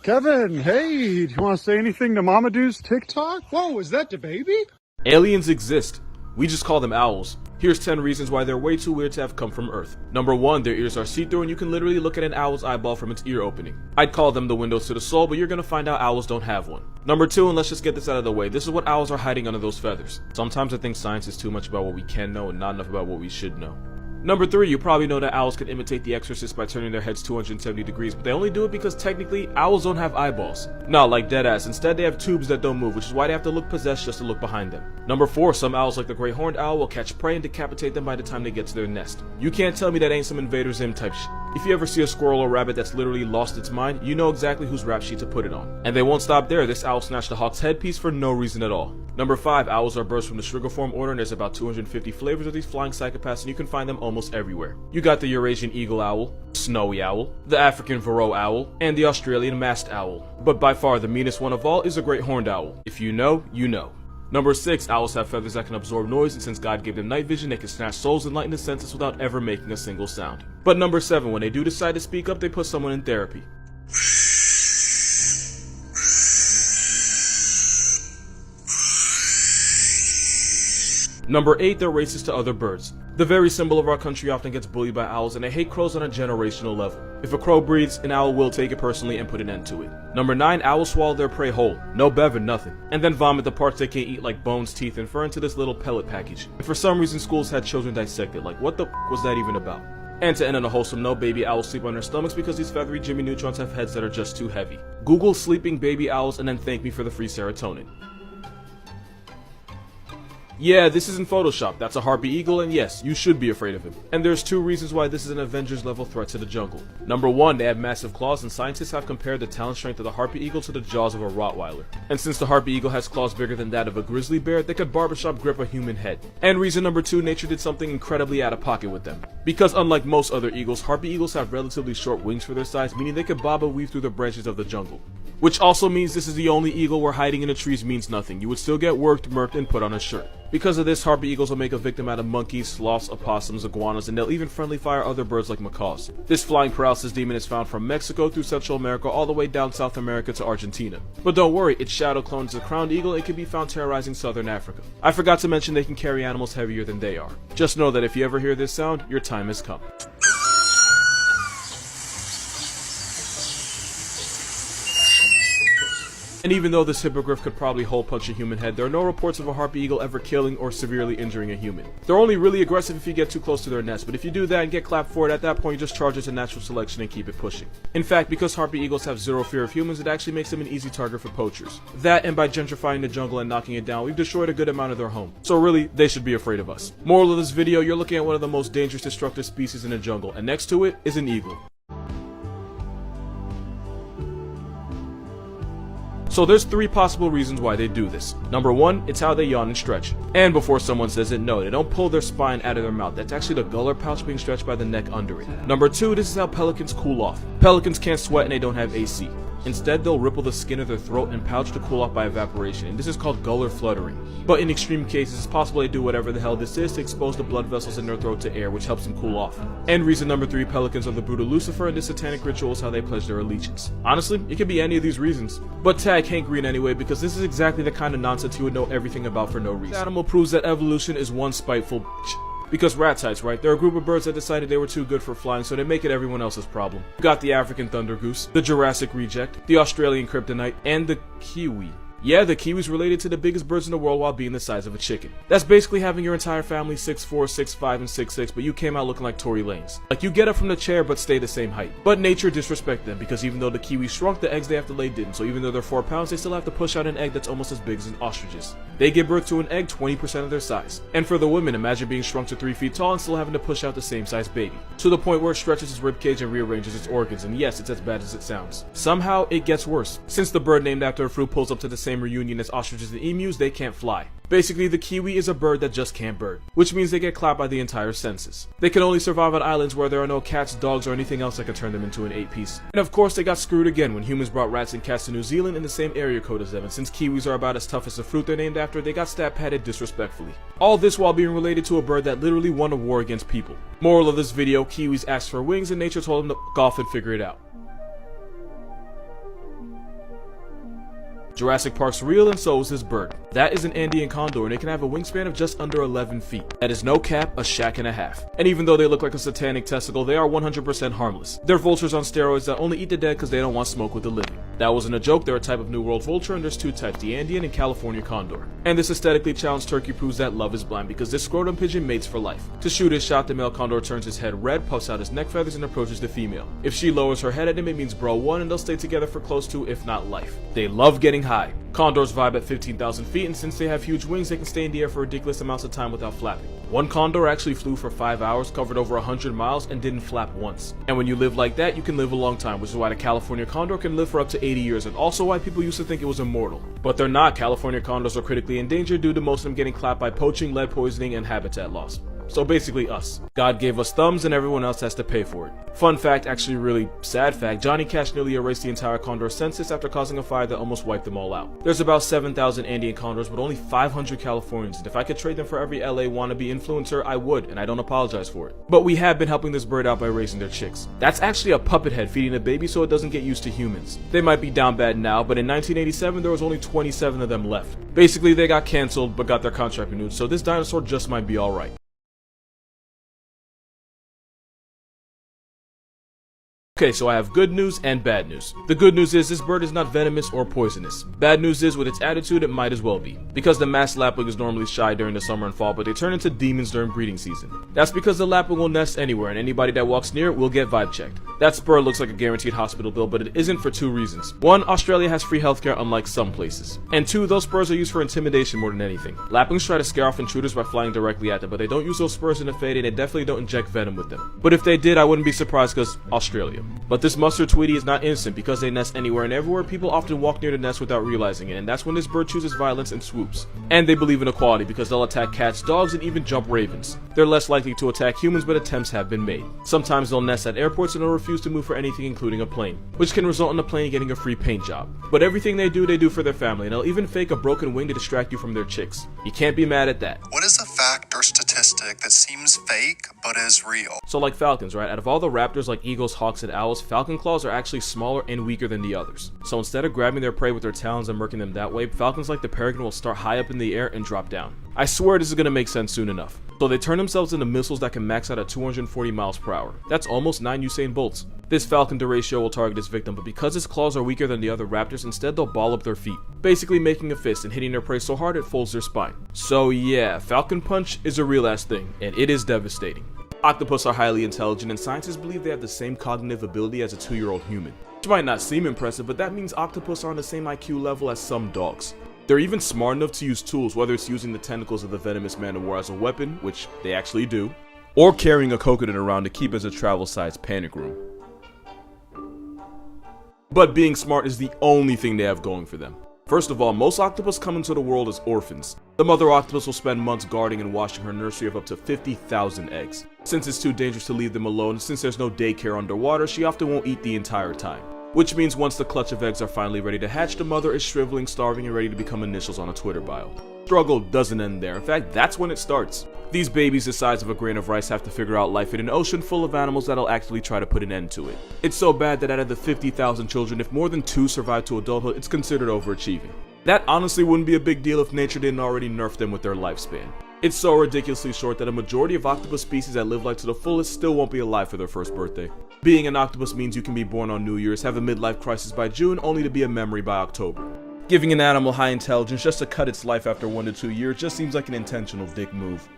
Kevin, hey, do you want to say anything to Mama Doo's TikTok? Whoa, is that the baby? Aliens exist. We just call them owls. Here's 10 reasons why they're way too weird to have come from Earth. Number 1, their ears are see-through and you can literally look at an owl's eyeball from its ear opening. I'd call them the windows to the soul, but you're gonna find out owls don't have one. Number 2, and let's just get this out of the way, this is what owls are hiding under those feathers. Sometimes I think science is too much about what we can know and not enough about what we should know. Number 3, you probably know that owls can imitate the Exorcist by turning their heads 270 degrees, but they only do it because technically, owls don't have eyeballs. Nah, like deadass, instead they have tubes that don't move, which is why they have to look possessed just to look behind them. Number 4, some owls like the great horned owl will catch prey and decapitate them by the time they get to their nest. You can't tell me that ain't some Invader Zim type shit. If you ever see a squirrel or rabbit that's literally lost its mind, you know exactly whose rap sheet to put it on. And they won't stop there, this owl snatched a hawk's headpiece for no reason at all. Number 5, owls are birds from the Strigiform order and there's about 250 flavors of these flying psychopaths and you can find them almost everywhere. You got the Eurasian eagle owl, snowy owl, the African Varroa owl, and the Australian masked owl. But by far the meanest one of all is a great horned owl. If you know, you know. Number 6, owls have feathers that can absorb noise, and since God gave them night vision, they can snatch souls and lighten the senses without ever making a single sound. But number 7, when they do decide to speak up, they put someone in therapy. Number 8, they're racist to other birds. The very symbol of our country often gets bullied by owls, and they hate crows on a generational level. If a crow breeds, an owl will take it personally and put an end to it. Number 9, owls swallow their prey whole, no bevan, nothing, and then vomit the parts they can't eat like bones, teeth, and fur into this little pellet package. And for some reason schools had children dissected, like what the was that even about? And to end on a wholesome note, baby owls sleep on their stomachs because these feathery Jimmy Neutrons have heads that are just too heavy. Google sleeping baby owls and then thank me for the free serotonin. Yeah, this isn't Photoshop, that's a harpy eagle, and yes, you should be afraid of him. And there's 2 reasons why this is an Avengers level threat to the jungle. Number 1, they have massive claws, and scientists have compared the talon strength of the harpy eagle to the jaws of a Rottweiler. And since the harpy eagle has claws bigger than that of a grizzly bear, they could barbershop grip a human head. And reason number 2, nature did something incredibly out of pocket with them. Because unlike most other eagles, harpy eagles have relatively short wings for their size, meaning they could bob and weave through the branches of the jungle. Which also means this is the only eagle where hiding in the trees means nothing. You would still get worked, murked, and put on a shirt. Because of this, harpy eagles will make a victim out of monkeys, sloths, opossums, iguanas, and they'll even friendly fire other birds like macaws. This flying paralysis demon is found from Mexico through Central America all the way down South America to Argentina. But don't worry, its shadow clone is a crowned eagle and can be found terrorizing Southern Africa. I forgot to mention they can carry animals heavier than they are. Just know that if you ever hear this sound, your time has come. And even though this hippogriff could probably hole punch a human head, there are no reports of a harpy eagle ever killing or severely injuring a human. They're only really aggressive if you get too close to their nest, but if you do that and get clapped for it, at that point you just charge it to natural selection and keep it pushing. In fact, because harpy eagles have zero fear of humans, it actually makes them an easy target for poachers. That, and by gentrifying the jungle and knocking it down, we've destroyed a good amount of their home. So really, they should be afraid of us. Moral of this video, you're looking at one of the most dangerous destructive species in the jungle, and next to it is an eagle. So there's 3 possible reasons why they do this. Number 1, it's how they yawn and stretch. And before someone says it, no, they don't pull their spine out of their mouth. That's actually the gullar pouch being stretched by the neck under it. Number 2, this is how pelicans cool off. Pelicans can't sweat and they don't have AC. Instead, they'll ripple the skin of their throat and pouch to cool off by evaporation, and this is called gullar fluttering. But in extreme cases, it's possible they do whatever the hell this is to expose the blood vessels in their throat to air, which helps them cool off. And reason number 3, pelicans are the brood of Lucifer, and this satanic ritual is how they pledge their allegiance. Honestly, it could be any of these reasons. But tag Hank Green anyway, because this is exactly the kind of nonsense you would know everything about for no reason. This animal proves that evolution is one spiteful bitch. Because rats heights, right? They're a group of birds that decided they were too good for flying, so they make it everyone else's problem. You got the African thunder goose, the Jurassic reject, the Australian kryptonite, and the kiwi. Yeah, the kiwi's related to the biggest birds in the world while being the size of a chicken. That's basically having your entire family 6'4", 6'5", and 6'6", but you came out looking like Tory Lanez. Like, you get up from the chair but stay the same height. But nature disrespected them, because even though the kiwi shrunk, the eggs they have to lay didn't, so even though they're 4 pounds, they still have to push out an egg that's almost as big as an ostrich's. They give birth to an egg 20% of their size. And for the women, imagine being shrunk to 3 feet tall and still having to push out the same size baby. To the point where it stretches its ribcage and rearranges its organs, and yes, it's as bad as it sounds. Somehow, it gets worse. Since the bird named after a fruit pulls up to the same reunion as ostriches and emus, they can't fly. Basically, the kiwi is a bird that just can't bird, which means they get clapped by the entire census. They can only survive on islands where there are no cats, dogs, or anything else that can turn them into an 8-piece. And of course, they got screwed again when humans brought rats and cats to New Zealand in the same area code as them, and since kiwis are about as tough as the fruit they're named after, they got stat-padded disrespectfully. All this while being related to a bird that literally won a war against people. Moral of this video, kiwis asked for wings and nature told them to f*** off and figure it out. Jurassic Park's real, and so is this bird. That is an Andean condor, and it can have a wingspan of just under 11 feet. That is no cap, a shack and a half. And even though they look like a satanic testicle, they are 100% harmless. They're vultures on steroids that only eat the dead because they don't want smoke with the living. That wasn't a joke, they're a type of New World vulture, and there's two types, the Andean and California condor. And this aesthetically challenged turkey proves that love is blind, because this scrotum pigeon mates for life. To shoot his shot, the male condor turns his head red, puffs out his neck feathers, and approaches the female. If she lowers her head at him, it means bro won, and they'll stay together for close to, if not life. They love getting high. Condors vibe at 15,000 feet, and since they have huge wings, they can stay in the air for ridiculous amounts of time without flapping. One condor actually flew for 5 hours, covered over 100 miles, and didn't flap once. And when you live like that, you can live a long time, which is why the California condor can live for up to 80 years, and also why people used to think it was immortal. But they're not. California condors are critically endangered due to most of them getting clapped by poaching, lead poisoning, and habitat loss. So basically us. God gave us thumbs and everyone else has to pay for it. Fun fact, actually really sad fact, Johnny Cash nearly erased the entire condor census after causing a fire that almost wiped them all out. There's about 7,000 Andean condors but only 500 Californians, and if I could trade them for every LA wannabe influencer, I would, and I don't apologize for it. But we have been helping this bird out by raising their chicks. That's actually a puppet head feeding a baby so it doesn't get used to humans. They might be down bad now, but in 1987 there was only 27 of them left. Basically they got cancelled but got their contract renewed, so this dinosaur just might be alright. Okay, so I have good news and bad news. The good news is this bird is not venomous or poisonous. Bad news is with its attitude it might as well be. Because the masked lapwing is normally shy during the summer and fall, but they turn into demons during breeding season. That's because the lapwing will nest anywhere and anybody that walks near it will get vibe checked. That spur looks like a guaranteed hospital bill, but it isn't for two reasons. One, Australia has free healthcare unlike some places. And two, those spurs are used for intimidation more than anything. Lapwings try to scare off intruders by flying directly at them, but they don't use those spurs in a fade and they definitely don't inject venom with them. But if they did, I wouldn't be surprised because Australia. But this mustard tweety is not innocent because they nest anywhere and everywhere. People often walk near the nest without realizing it, and that's when this bird chooses violence and swoops. And they believe in equality because they'll attack cats, dogs, and even jump ravens. They're less likely to attack humans, but attempts have been made. Sometimes they'll nest at airports and they'll refuse to move for anything including a plane, which can result in the plane getting a free paint job. But everything they do for their family, and they'll even fake a broken wing to distract you from their chicks. You can't be mad at that. What is a fact or statistic that seems fake but is real? So like falcons, right? Out of all the raptors like eagles, hawks, and owls, falcon claws are actually smaller and weaker than the others. So instead of grabbing their prey with their talons and murking them that way, falcons like the peregrine will start high up in the air and drop down. I swear this is gonna make sense soon enough. So they turn themselves into missiles that can max out at 240 miles per hour. That's almost 9 Usain Bolts. This falcon deratio will target its victim, but because its claws are weaker than the other raptors, instead they'll ball up their feet, basically making a fist and hitting their prey so hard it folds their spine. So yeah, falcon punch is a real ass thing, and it is devastating. Octopus are highly intelligent, and scientists believe they have the same cognitive ability as a 2-year-old human. Which might not seem impressive, but that means octopus are on the same IQ level as some dogs. They're even smart enough to use tools, whether it's using the tentacles of the venomous man-o-war as a weapon, which they actually do, or carrying a coconut around to keep as a travel-sized panic room. But being smart is the only thing they have going for them. First of all, most octopus come into the world as orphans. The mother octopus will spend months guarding and watching her nursery of up to 50,000 eggs. Since it's too dangerous to leave them alone, and since there's no daycare underwater, she often won't eat the entire time. Which means once the clutch of eggs are finally ready to hatch, the mother is shriveling, starving, and ready to become initials on a Twitter bio. Struggle doesn't end there. In fact, that's when it starts. These babies the size of a grain of rice have to figure out life in an ocean full of animals that'll actually try to put an end to it. It's so bad that out of the 50,000 children, if more than 2 survive to adulthood, it's considered overachieving. That honestly wouldn't be a big deal if nature didn't already nerf them with their lifespan. It's so ridiculously short that a majority of octopus species that live life to the fullest still won't be alive for their first birthday. Being an octopus means you can be born on New Year's, have a midlife crisis by June, only to be a memory by October. Giving an animal high intelligence just to cut its life after 1 to 2 years just seems like an intentional dick move.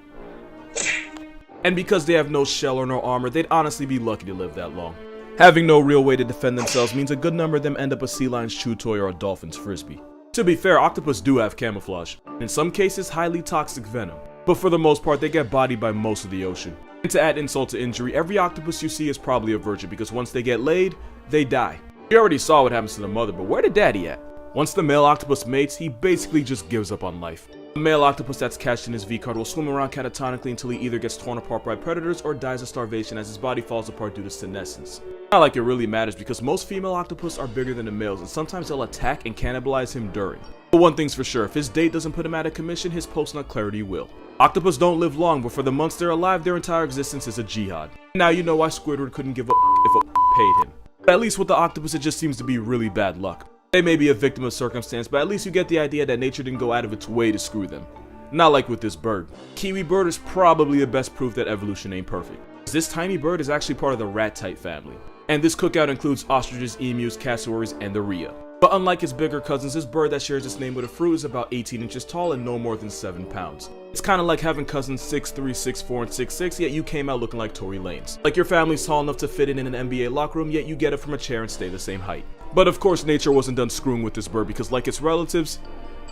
And because they have no shell or no armor, they'd honestly be lucky to live that long. Having no real way to defend themselves means a good number of them end up a sea lion's chew toy or a dolphin's frisbee. To be fair, octopus do have camouflage, in some cases highly toxic venom, but for the most part they get bodied by most of the ocean. And to add insult to injury, every octopus you see is probably a virgin because once they get laid, they die. You already saw what happens to the mother, but where the daddy at? Once the male octopus mates, he basically just gives up on life. The male octopus that's catched in his V-card will swim around catatonically until he either gets torn apart by predators or dies of starvation as his body falls apart due to senescence. Not like it really matters because most female octopus are bigger than the males and sometimes they'll attack and cannibalize him during. But one thing's for sure, if his date doesn't put him out of commission, his post-nut clarity will. Octopus don't live long, but for the months they're alive, their entire existence is a jihad. Now you know why Squidward couldn't give a if a paid him. At least with the octopus it just seems to be really bad luck. They may be a victim of circumstance, but at least you get the idea that nature didn't go out of its way to screw them. Not like with this bird. Kiwi bird is probably the best proof that evolution ain't perfect. This tiny bird is actually part of the rat-type family. And this cookout includes ostriches, emus, cassowaries, and the rhea. But unlike its bigger cousins, this bird that shares its name with a fruit is about 18 inches tall and no more than 7 pounds. It's kinda like having cousins 6'3", 6'4", and 6'6", yet you came out looking like Tory Lanez. Like your family's tall enough to fit in an NBA locker room, yet you get it from a chair and stay the same height. But of course nature wasn't done screwing with this bird because like its relatives,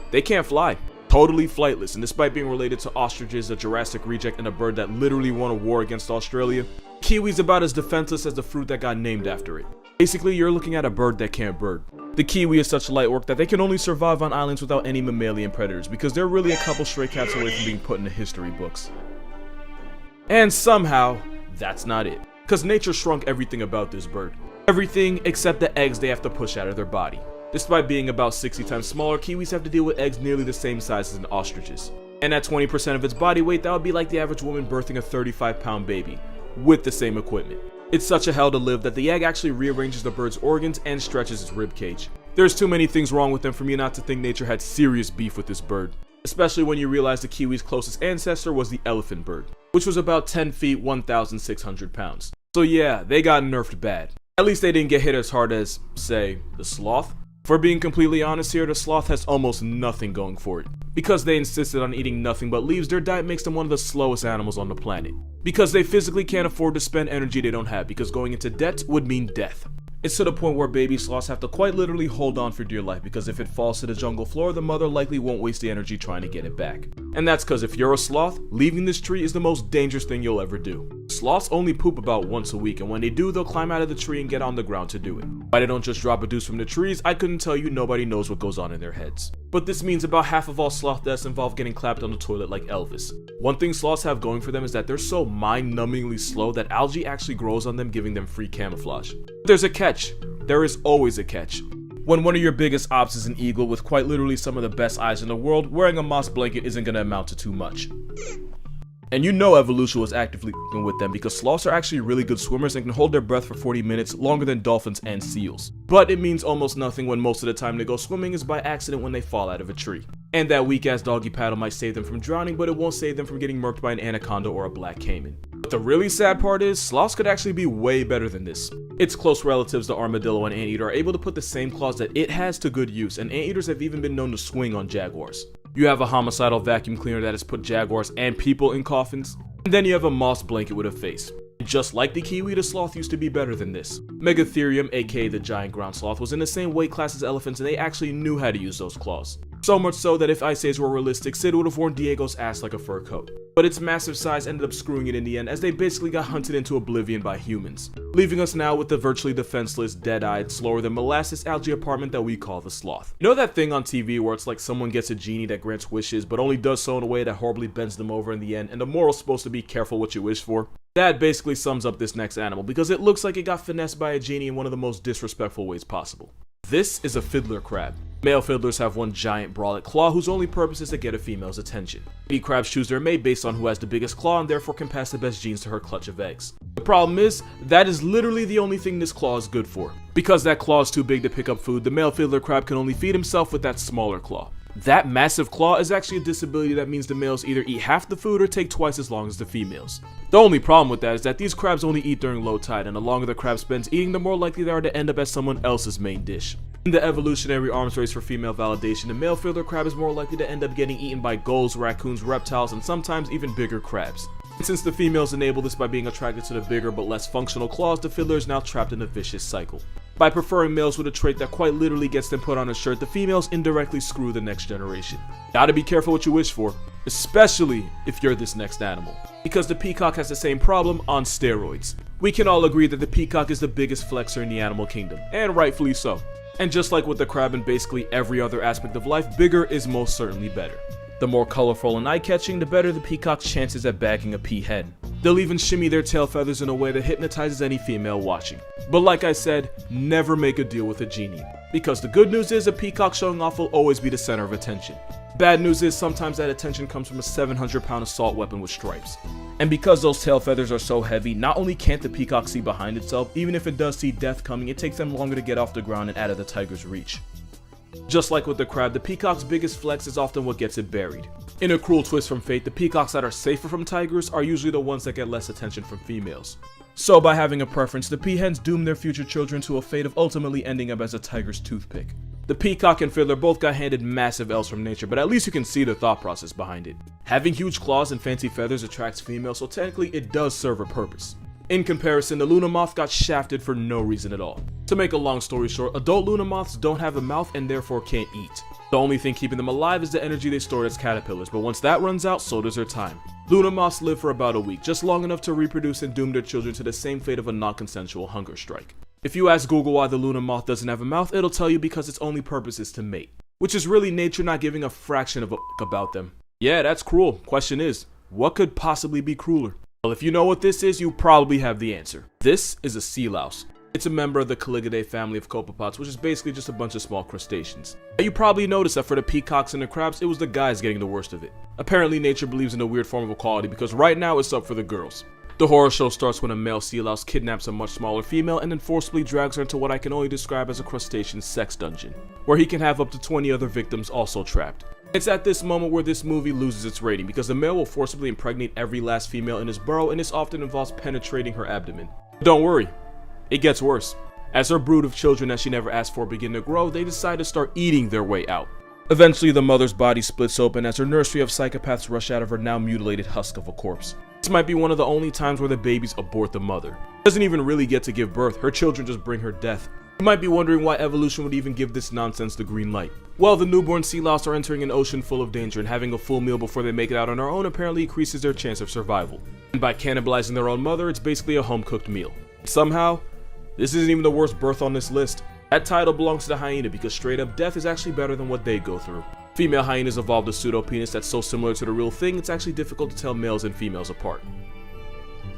they can't fly. Totally flightless, and despite being related to ostriches, a Jurassic reject, and a bird that literally won a war against Australia, kiwi's about as defenseless as the fruit that got named after it. Basically, you're looking at a bird that can't bird. The kiwi is such light work that they can only survive on islands without any mammalian predators because they're really a couple stray cats away from being put in the history books. And somehow, that's not it. Because nature shrunk everything about this bird. Everything except the eggs they have to push out of their body. Despite being about 60 times smaller, kiwis have to deal with eggs nearly the same size as an ostrich's. And at 20% of its body weight, that would be like the average woman birthing a 35-pound baby, with the same equipment. It's such a hell to live that the egg actually rearranges the bird's organs and stretches its rib cage. There's too many things wrong with them for me not to think nature had serious beef with this bird. Especially when you realize the kiwi's closest ancestor was the elephant bird, which was about 10 feet, 1,600 pounds. So yeah, they got nerfed bad. At least they didn't get hit as hard as, say, the sloth. For being completely honest here, the sloth has almost nothing going for it. Because they insisted on eating nothing but leaves, their diet makes them one of the slowest animals on the planet. Because they physically can't afford to spend energy they don't have, because going into debt would mean death. It's to the point where baby sloths have to quite literally hold on for dear life because if it falls to the jungle floor, the mother likely won't waste the energy trying to get it back. And that's because if you're a sloth, leaving this tree is the most dangerous thing you'll ever do. Sloths only poop about once a week, and when they do, they'll climb out of the tree and get on the ground to do it. Why they don't just drop a deuce from the trees, I couldn't tell you. Nobody knows what goes on in their heads. But this means about half of all sloth deaths involve getting clapped on the toilet like Elvis. One thing sloths have going for them is that they're so mind-numbingly slow that algae actually grows on them, giving them free camouflage. But there's a catch. There is always a catch. When one of your biggest ops is an eagle with quite literally some of the best eyes in the world, wearing a moss blanket isn't going to amount to too much. And you know evolution was actively f***ing with them because sloths are actually really good swimmers and can hold their breath for 40 minutes longer than dolphins and seals. But it means almost nothing when most of the time they go swimming is by accident when they fall out of a tree. And that weak ass doggy paddle might save them from drowning, but it won't save them from getting murked by an anaconda or a black caiman. But the really sad part is, sloths could actually be way better than this. Its close relatives, the armadillo and anteater, are able to put the same claws that it has to good use, and anteaters have even been known to swing on jaguars. You have a homicidal vacuum cleaner that has put jaguars and people in coffins, and then you have a moss blanket with a face. Just like the kiwi, the sloth used to be better than this. Megatherium, aka the giant ground sloth, was in the same weight class as elephants and they actually knew how to use those claws. So much so that if Ice Age were realistic, Sid would have worn Diego's ass like a fur coat. But its massive size ended up screwing it in the end as they basically got hunted into oblivion by humans, leaving us now with the virtually defenseless, dead-eyed, slower than molasses algae apartment that we call the sloth. You know that thing on TV where it's like someone gets a genie that grants wishes but only does so in a way that horribly bends them over in the end and the moral's supposed to be careful what you wish for? That basically sums up this next animal because it looks like it got finessed by a genie in one of the most disrespectful ways possible. This is a fiddler crab. Male fiddlers have one giant brolic claw whose only purpose is to get a female's attention. Lady crabs choose their mate based on who has the biggest claw and therefore can pass the best genes to her clutch of eggs. The problem is, that is literally the only thing this claw is good for. Because that claw is too big to pick up food, the male fiddler crab can only feed himself with that smaller claw. That massive claw is actually a disability that means the males either eat half the food or take twice as long as the females. The only problem with that is that these crabs only eat during low tide, and the longer the crab spends eating, the more likely they are to end up as someone else's main dish. In the evolutionary arms race for female validation, the male fiddler crab is more likely to end up getting eaten by gulls, raccoons, reptiles, and sometimes even bigger crabs. And since the females enable this by being attracted to the bigger but less functional claws, the fiddler is now trapped in a vicious cycle. By preferring males with a trait that quite literally gets them put on a shirt, the females indirectly screw the next generation. Gotta be careful what you wish for, especially if you're this next animal. Because the peacock has the same problem on steroids. We can all agree that the peacock is the biggest flexor in the animal kingdom, and rightfully so. And just like with the crab and basically every other aspect of life, bigger is most certainly better. The more colorful and eye-catching, the better the peacock's chances at bagging a peahen. They'll even shimmy their tail feathers in a way that hypnotizes any female watching. But like I said, never make a deal with a genie. Because the good news is a peacock showing off will always be the center of attention. Bad news is sometimes that attention comes from a 700-pound assault weapon with stripes. And because those tail feathers are so heavy, not only can't the peacock see behind itself, even if it does see death coming, it takes them longer to get off the ground and out of the tiger's reach. Just like with the crab, the peacock's biggest flex is often what gets it buried. In a cruel twist from fate, the peacocks that are safer from tigers are usually the ones that get less attention from females. So by having a preference, the peahens doom their future children to a fate of ultimately ending up as a tiger's toothpick. The peacock and fiddler both got handed massive L's from nature, but at least you can see the thought process behind it. Having huge claws and fancy feathers attracts females, so technically it does serve a purpose. In comparison, the Luna moth got shafted for no reason at all. To make a long story short, adult Luna moths don't have a mouth and therefore can't eat. The only thing keeping them alive is the energy they stored as caterpillars, but once that runs out, so does their time. Luna moths live for about a week, just long enough to reproduce and doom their children to the same fate of a non-consensual hunger strike. If you ask Google why the Luna moth doesn't have a mouth, it'll tell you because its only purpose is to mate. Which is really nature not giving a fraction of a about them. Yeah, that's cruel. Question is, what could possibly be crueler? Well, if you know what this is, you probably have the answer. This is a sea louse. It's a member of the Caligidae family of copepods, which is basically just a bunch of small crustaceans. You probably noticed that for the peacocks and the crabs, it was the guys getting the worst of it. Apparently nature believes in a weird form of equality because right now it's up for the girls. The horror show starts when a male sea louse kidnaps a much smaller female and then forcibly drags her into what I can only describe as a crustacean sex dungeon, where he can have up to 20 other victims also trapped. It's at this moment where this movie loses its rating because the male will forcibly impregnate every last female in his burrow, and this often involves penetrating her abdomen. Don't worry, it gets worse. As her brood of children that she never asked for begin to grow, they decide to start eating their way out. Eventually, the mother's body splits open as her nursery of psychopaths rush out of her now mutilated husk of a corpse. This might be one of the only times where the babies abort the mother. She doesn't even really get to give birth, her children just bring her death. You might be wondering why evolution would even give this nonsense the green light. Well, the newborn sea louse are entering an ocean full of danger, and having a full meal before they make it out on their own apparently increases their chance of survival. And by cannibalizing their own mother, it's basically a home-cooked meal. Somehow, this isn't even the worst birth on this list. That title belongs to the hyena because straight up death is actually better than what they go through. Female hyenas evolved a pseudo-penis that's so similar to the real thing, it's actually difficult to tell males and females apart.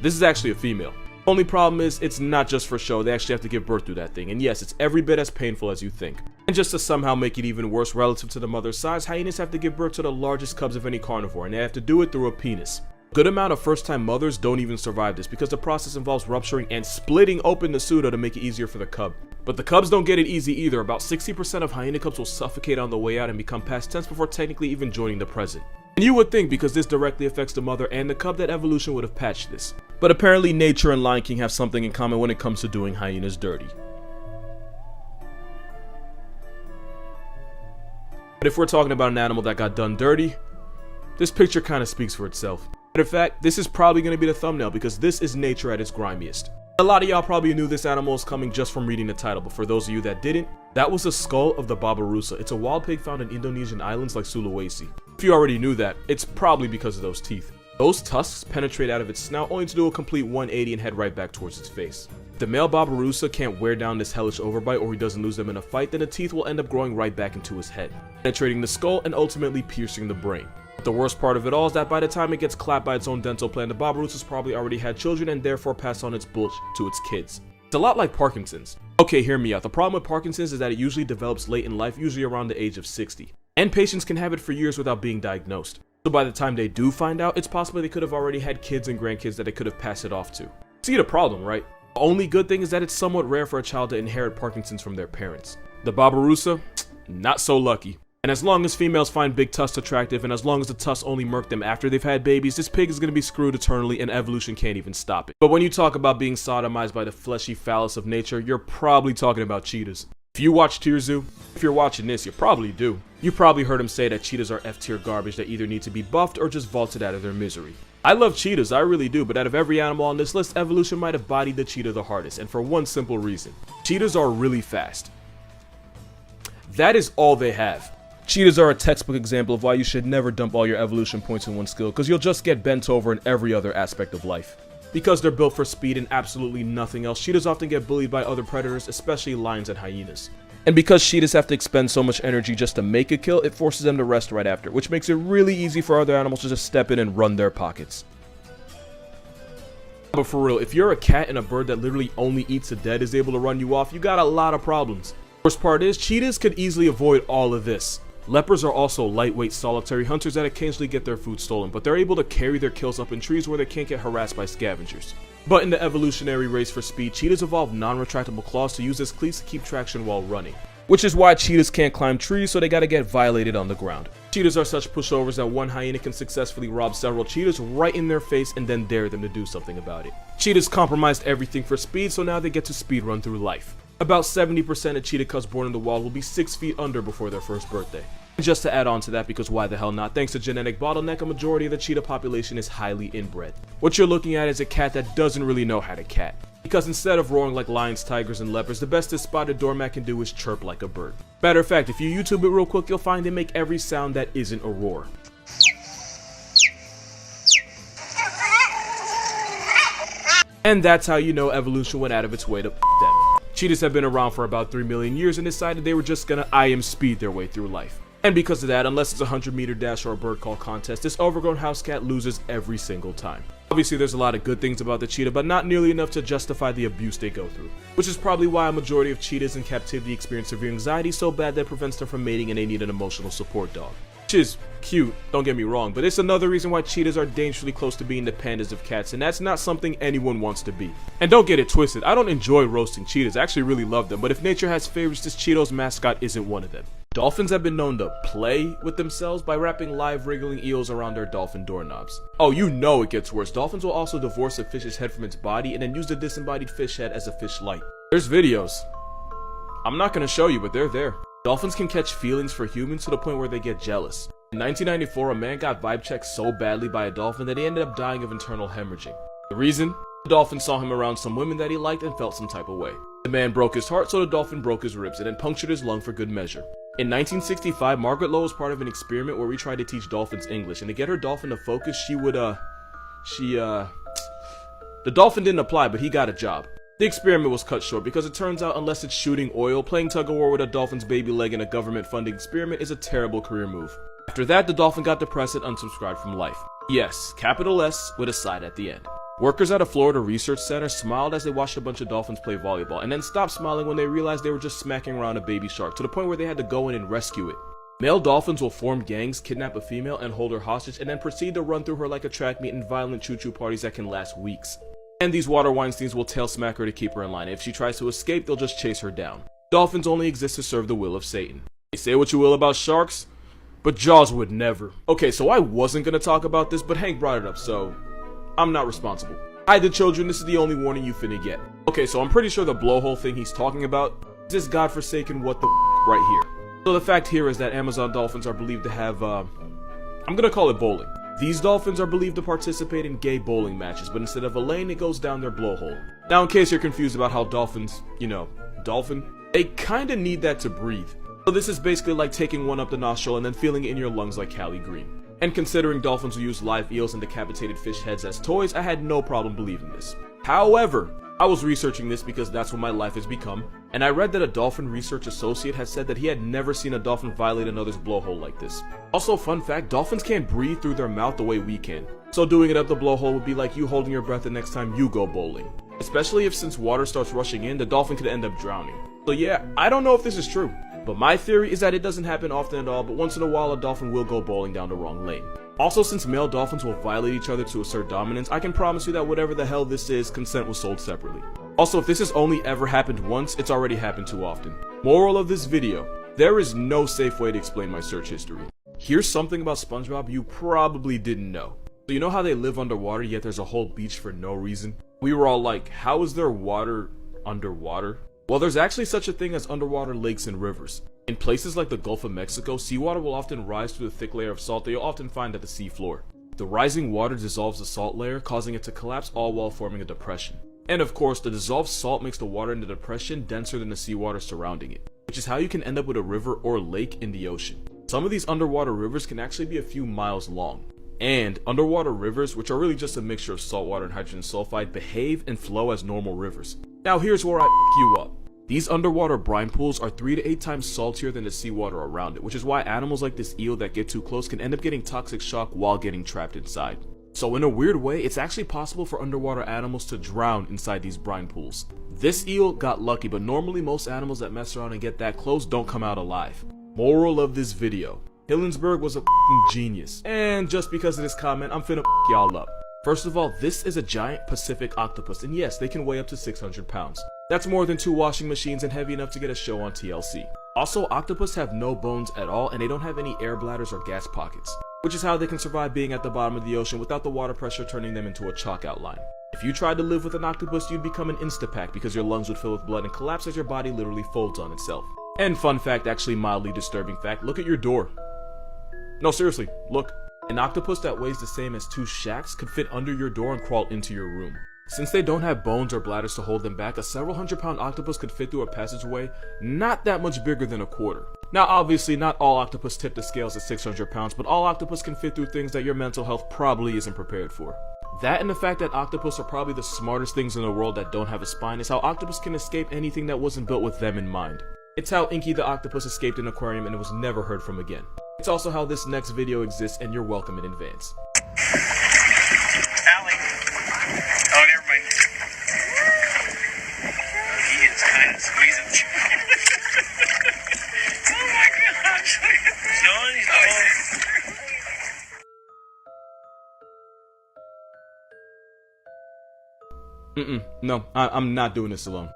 This is actually a female. Only problem is, it's not just for show, they actually have to give birth to that thing, and yes, it's every bit as painful as you think. And just to somehow make it even worse relative to the mother's size, hyenas have to give birth to the largest cubs of any carnivore, and they have to do it through a penis. A good amount of first-time mothers don't even survive this because the process involves rupturing and splitting open the pseudo to make it easier for the cub. But the cubs don't get it easy either. About 60% of hyena cubs will suffocate on the way out and become past tense before technically even joining the present. And you would think because this directly affects the mother and the cub that evolution would have patched this. But apparently nature and Lion King have something in common when it comes to doing hyenas dirty. But if we're talking about an animal that got done dirty, this picture kind of speaks for itself. Matter of fact, this is probably going to be the thumbnail because this is nature at its grimiest. A lot of y'all probably knew this animal was coming just from reading the title, but for those of you that didn't, that was the skull of the babirusa. It's a wild pig found in Indonesian islands like Sulawesi. If you already knew that, it's probably because of those teeth. Those tusks penetrate out of its snout only to do a complete 180 and head right back towards its face. If the male babirusa can't wear down this hellish overbite or he doesn't lose them in a fight, then the teeth will end up growing right back into his head, penetrating the skull and ultimately piercing the brain. The worst part of it all is that by the time it gets clapped by its own dental plan, the babirusa's probably already had children and therefore passed on its bullshit to its kids. It's a lot like Parkinson's. Okay, hear me out. The problem with Parkinson's is that it usually develops late in life, usually around the age of 60. And patients can have it for years without being diagnosed. So by the time they do find out, it's possible they could have already had kids and grandkids that they could have passed it off to. See the problem, right? The only good thing is that it's somewhat rare for a child to inherit Parkinson's from their parents. The babirusa, not so lucky. And as long as females find big tusks attractive, and as long as the tusks only murk them after they've had babies, this pig is going to be screwed eternally and evolution can't even stop it. But when you talk about being sodomized by the fleshy phallus of nature, you're probably talking about cheetahs. If you watch Tier Zoo, if you're watching this, you probably do. You probably heard him say that cheetahs are F-tier garbage that either need to be buffed or just vaulted out of their misery. I love cheetahs, I really do, but out of every animal on this list, evolution might have bodied the cheetah the hardest, and for one simple reason. Cheetahs are really fast. That is all they have. Cheetahs are a textbook example of why you should never dump all your evolution points in one skill, because you'll just get bent over in every other aspect of life. Because they're built for speed and absolutely nothing else, cheetahs often get bullied by other predators, especially lions and hyenas. And because cheetahs have to expend so much energy just to make a kill, it forces them to rest right after, which makes it really easy for other animals to just step in and run their pockets. But for real, if you're a cat and a bird that literally only eats the dead is able to run you off, you got a lot of problems. Worst part is, cheetahs could easily avoid all of this. Leopards are also lightweight solitary hunters that occasionally get their food stolen, but they're able to carry their kills up in trees where they can't get harassed by scavengers. But in the evolutionary race for speed, cheetahs evolved non-retractable claws to use as cleats to keep traction while running. which is why cheetahs can't climb trees, so they gotta get violated on the ground. Cheetahs are such pushovers that one hyena can successfully rob several cheetahs right in their face and then dare them to do something about it. Cheetahs compromised everything for speed, so now they get to speed run through life. About 70% of cheetah cubs born in the wild will be 6 feet under before their first birthday. And just to add on to that, because why the hell not, thanks to genetic bottleneck, a majority of the cheetah population is highly inbred. What you're looking at is a cat that doesn't really know how to cat. Because instead of roaring like lions, tigers, and leopards, the best this spotted doormat can do is chirp like a bird. Matter of fact, if you YouTube it real quick, you'll find they make every sound that isn't a roar. And that's how you know evolution went out of its way to them. Cheetahs have been around for about 3 million years and decided they were just gonna I am speed their way through life. And because of that, unless it's a 100-meter dash or a bird call contest, this overgrown house cat loses every single time. Obviously there's a lot of good things about the cheetah, but not nearly enough to justify the abuse they go through. Which is probably why a majority of cheetahs in captivity experience severe anxiety so bad that it prevents them from mating and they need an emotional support dog. Which is cute, don't get me wrong, but it's another reason why cheetahs are dangerously close to being the pandas of cats, and that's not something anyone wants to be. And don't get it twisted, I don't enjoy roasting cheetahs, I actually really love them, but if nature has favorites, this Cheeto's mascot isn't one of them. Dolphins have been known to play with themselves by wrapping live wriggling eels around their dolphin doorknobs. Oh, you know it gets worse. Dolphins will also divorce a fish's head from its body and then use the disembodied fish head as a fish light. There's videos. I'm not gonna show you, but they're there. Dolphins can catch feelings for humans to the point where they get jealous. In 1994, a man got vibe checked so badly by a dolphin that he ended up dying of internal hemorrhaging. The reason? The dolphin saw him around some women that he liked and felt some type of way. The man broke his heart, so the dolphin broke his ribs and then punctured his lung for good measure. In 1965, Margaret Lowe was part of an experiment where we tried to teach dolphins English, and to get her dolphin to focus, the dolphin didn't apply, but he got a job. The experiment was cut short because it turns out unless it's shooting oil, playing tug-of-war with a dolphin's baby leg in a government-funded experiment is a terrible career move. After that, the dolphin got depressed and unsubscribed from life. Yes, capital S with a side at the end. Workers at a Florida research center smiled as they watched a bunch of dolphins play volleyball, and then stopped smiling when they realized they were just smacking around a baby shark, to the point where they had to go in and rescue it. Male dolphins will form gangs, kidnap a female, and hold her hostage, and then proceed to run through her like a track meet in violent choo-choo parties that can last weeks. And these water Weinsteins will tail smack her to keep her in line. If she tries to escape, they'll just chase her down. Dolphins only exist to serve the will of Satan. You say what you will about sharks, but Jaws would never. Okay, so I wasn't gonna talk about this, but Hank brought it up, so I'm not responsible. Hi, the children, this is the only warning you finna get. Okay, so I'm pretty sure the blowhole thing he's talking about is this godforsaken what the right here. So the fact here is that Amazon dolphins are believed to have, I'm gonna call it bowling. These dolphins are believed to participate in gay bowling matches, but instead of a lane, it goes down their blowhole. Now, in case you're confused about how dolphins, dolphin, they kinda need that to breathe. So this is basically like taking one up the nostril and then feeling it in your lungs like Cali Green. And considering dolphins will use live eels and decapitated fish heads as toys, I had no problem believing this. However, I was researching this because that's what my life has become, and I read that a dolphin research associate had said that he had never seen a dolphin violate another's blowhole like this. Also, fun fact, dolphins can't breathe through their mouth the way we can. So doing it up the blowhole would be like you holding your breath the next time you go bowling. Especially if since water starts rushing in, the dolphin could end up drowning. So yeah, I don't know if this is true. But my theory is that it doesn't happen often at all, but once in a while a dolphin will go bowling down the wrong lane. Also, since male dolphins will violate each other to assert dominance, I can promise you that whatever the hell this is, consent was sold separately. Also, if this has only ever happened once, it's already happened too often. Moral of this video, there is no safe way to explain my search history. Here's something about SpongeBob you probably didn't know. So you know how they live underwater yet there's a whole beach for no reason? We were all like, how is there water underwater? Well, there's actually such a thing as underwater lakes and rivers. In places like the Gulf of Mexico, seawater will often rise through the thick layer of salt that you'll often find at the sea floor. The rising water dissolves the salt layer, causing it to collapse, all while forming a depression. And of course, the dissolved salt makes the water in the depression denser than the seawater surrounding it, which is how you can end up with a river or lake in the ocean. Some of these underwater rivers can actually be a few miles long. And underwater rivers, which are really just a mixture of saltwater and hydrogen sulfide, behave and flow as normal rivers. Now here's where I f**k you up. These underwater brine pools are 3 to 8 times saltier than the seawater around it, which is why animals like this eel that get too close can end up getting toxic shock while getting trapped inside. So in a weird way, it's actually possible for underwater animals to drown inside these brine pools. This eel got lucky, but normally most animals that mess around and get that close don't come out alive. Moral of this video, Hillenberg was a f***ing genius. And just because of this comment, I'm finna f*** y'all up. First of all, this is a giant Pacific octopus, and yes, they can weigh up to 600 pounds. That's more than 2 washing machines and heavy enough to get a show on TLC. Also, octopus have no bones at all, and they don't have any air bladders or gas pockets, which is how they can survive being at the bottom of the ocean without the water pressure turning them into a chalk outline. If you tried to live with an octopus, you'd become an Instapack because your lungs would fill with blood and collapse as your body literally folds on itself. And fun fact, actually mildly disturbing fact, look at your door. No, seriously, look. An octopus that weighs the same as 2 shacks could fit under your door and crawl into your room. Since they don't have bones or bladders to hold them back, a several hundred-pound octopus could fit through a passageway not that much bigger than a quarter. Now, obviously, not all octopus tip the scales at 600 pounds, but all octopus can fit through things that your mental health probably isn't prepared for. That and the fact that octopus are probably the smartest things in the world that don't have a spine is how octopus can escape anything that wasn't built with them in mind. It's how Inky the octopus escaped an aquarium and it was never heard from again. It's also how this next video exists, and you're welcome in advance. Allie. Oh, never mind. He is kind of squeezing. Oh my gosh. No, I'm not doing this alone.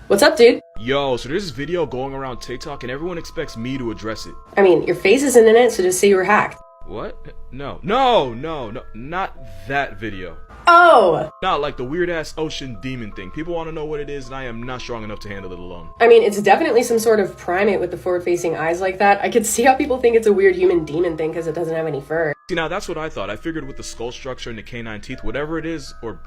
What's up, dude? Yo, so there's this video going around TikTok and everyone expects me to address it. I mean, your face isn't in it, so just say you were hacked. What? No, not that video. Oh! Not like the weird-ass ocean demon thing. People want to know what it is, and I am not strong enough to handle it alone. I mean, it's definitely some sort of primate with the forward-facing eyes like that. I could see how people think it's a weird human demon thing because it doesn't have any fur. See, now that's what I thought. I figured with the skull structure and the canine teeth, whatever it is, or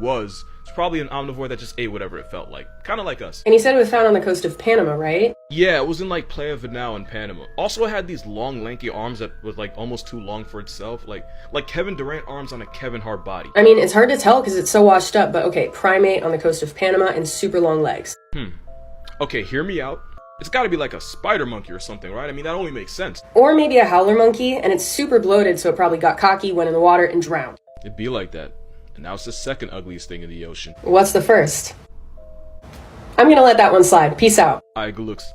was, it's probably an omnivore that just ate whatever it felt like. Kind of like us. And you said it was found on the coast of Panama, right? Yeah, it was in like Playa Vinal in Panama. Also, it had these long, lanky arms that was like almost too long for itself. Like Kevin Durant arms on a Kevin Hart body. I mean, it's hard to tell because it's so washed up, but okay, primate on the coast of Panama and super long legs. Okay, hear me out. It's gotta be like a spider monkey or something, right? I mean, that only makes sense. Or maybe a howler monkey, and it's super bloated, so it probably got cocky, went in the water, and drowned. It'd be like that. And now it's the second ugliest thing in the ocean. What's the first? I'm gonna let that one slide. Peace out. Alright, good looks.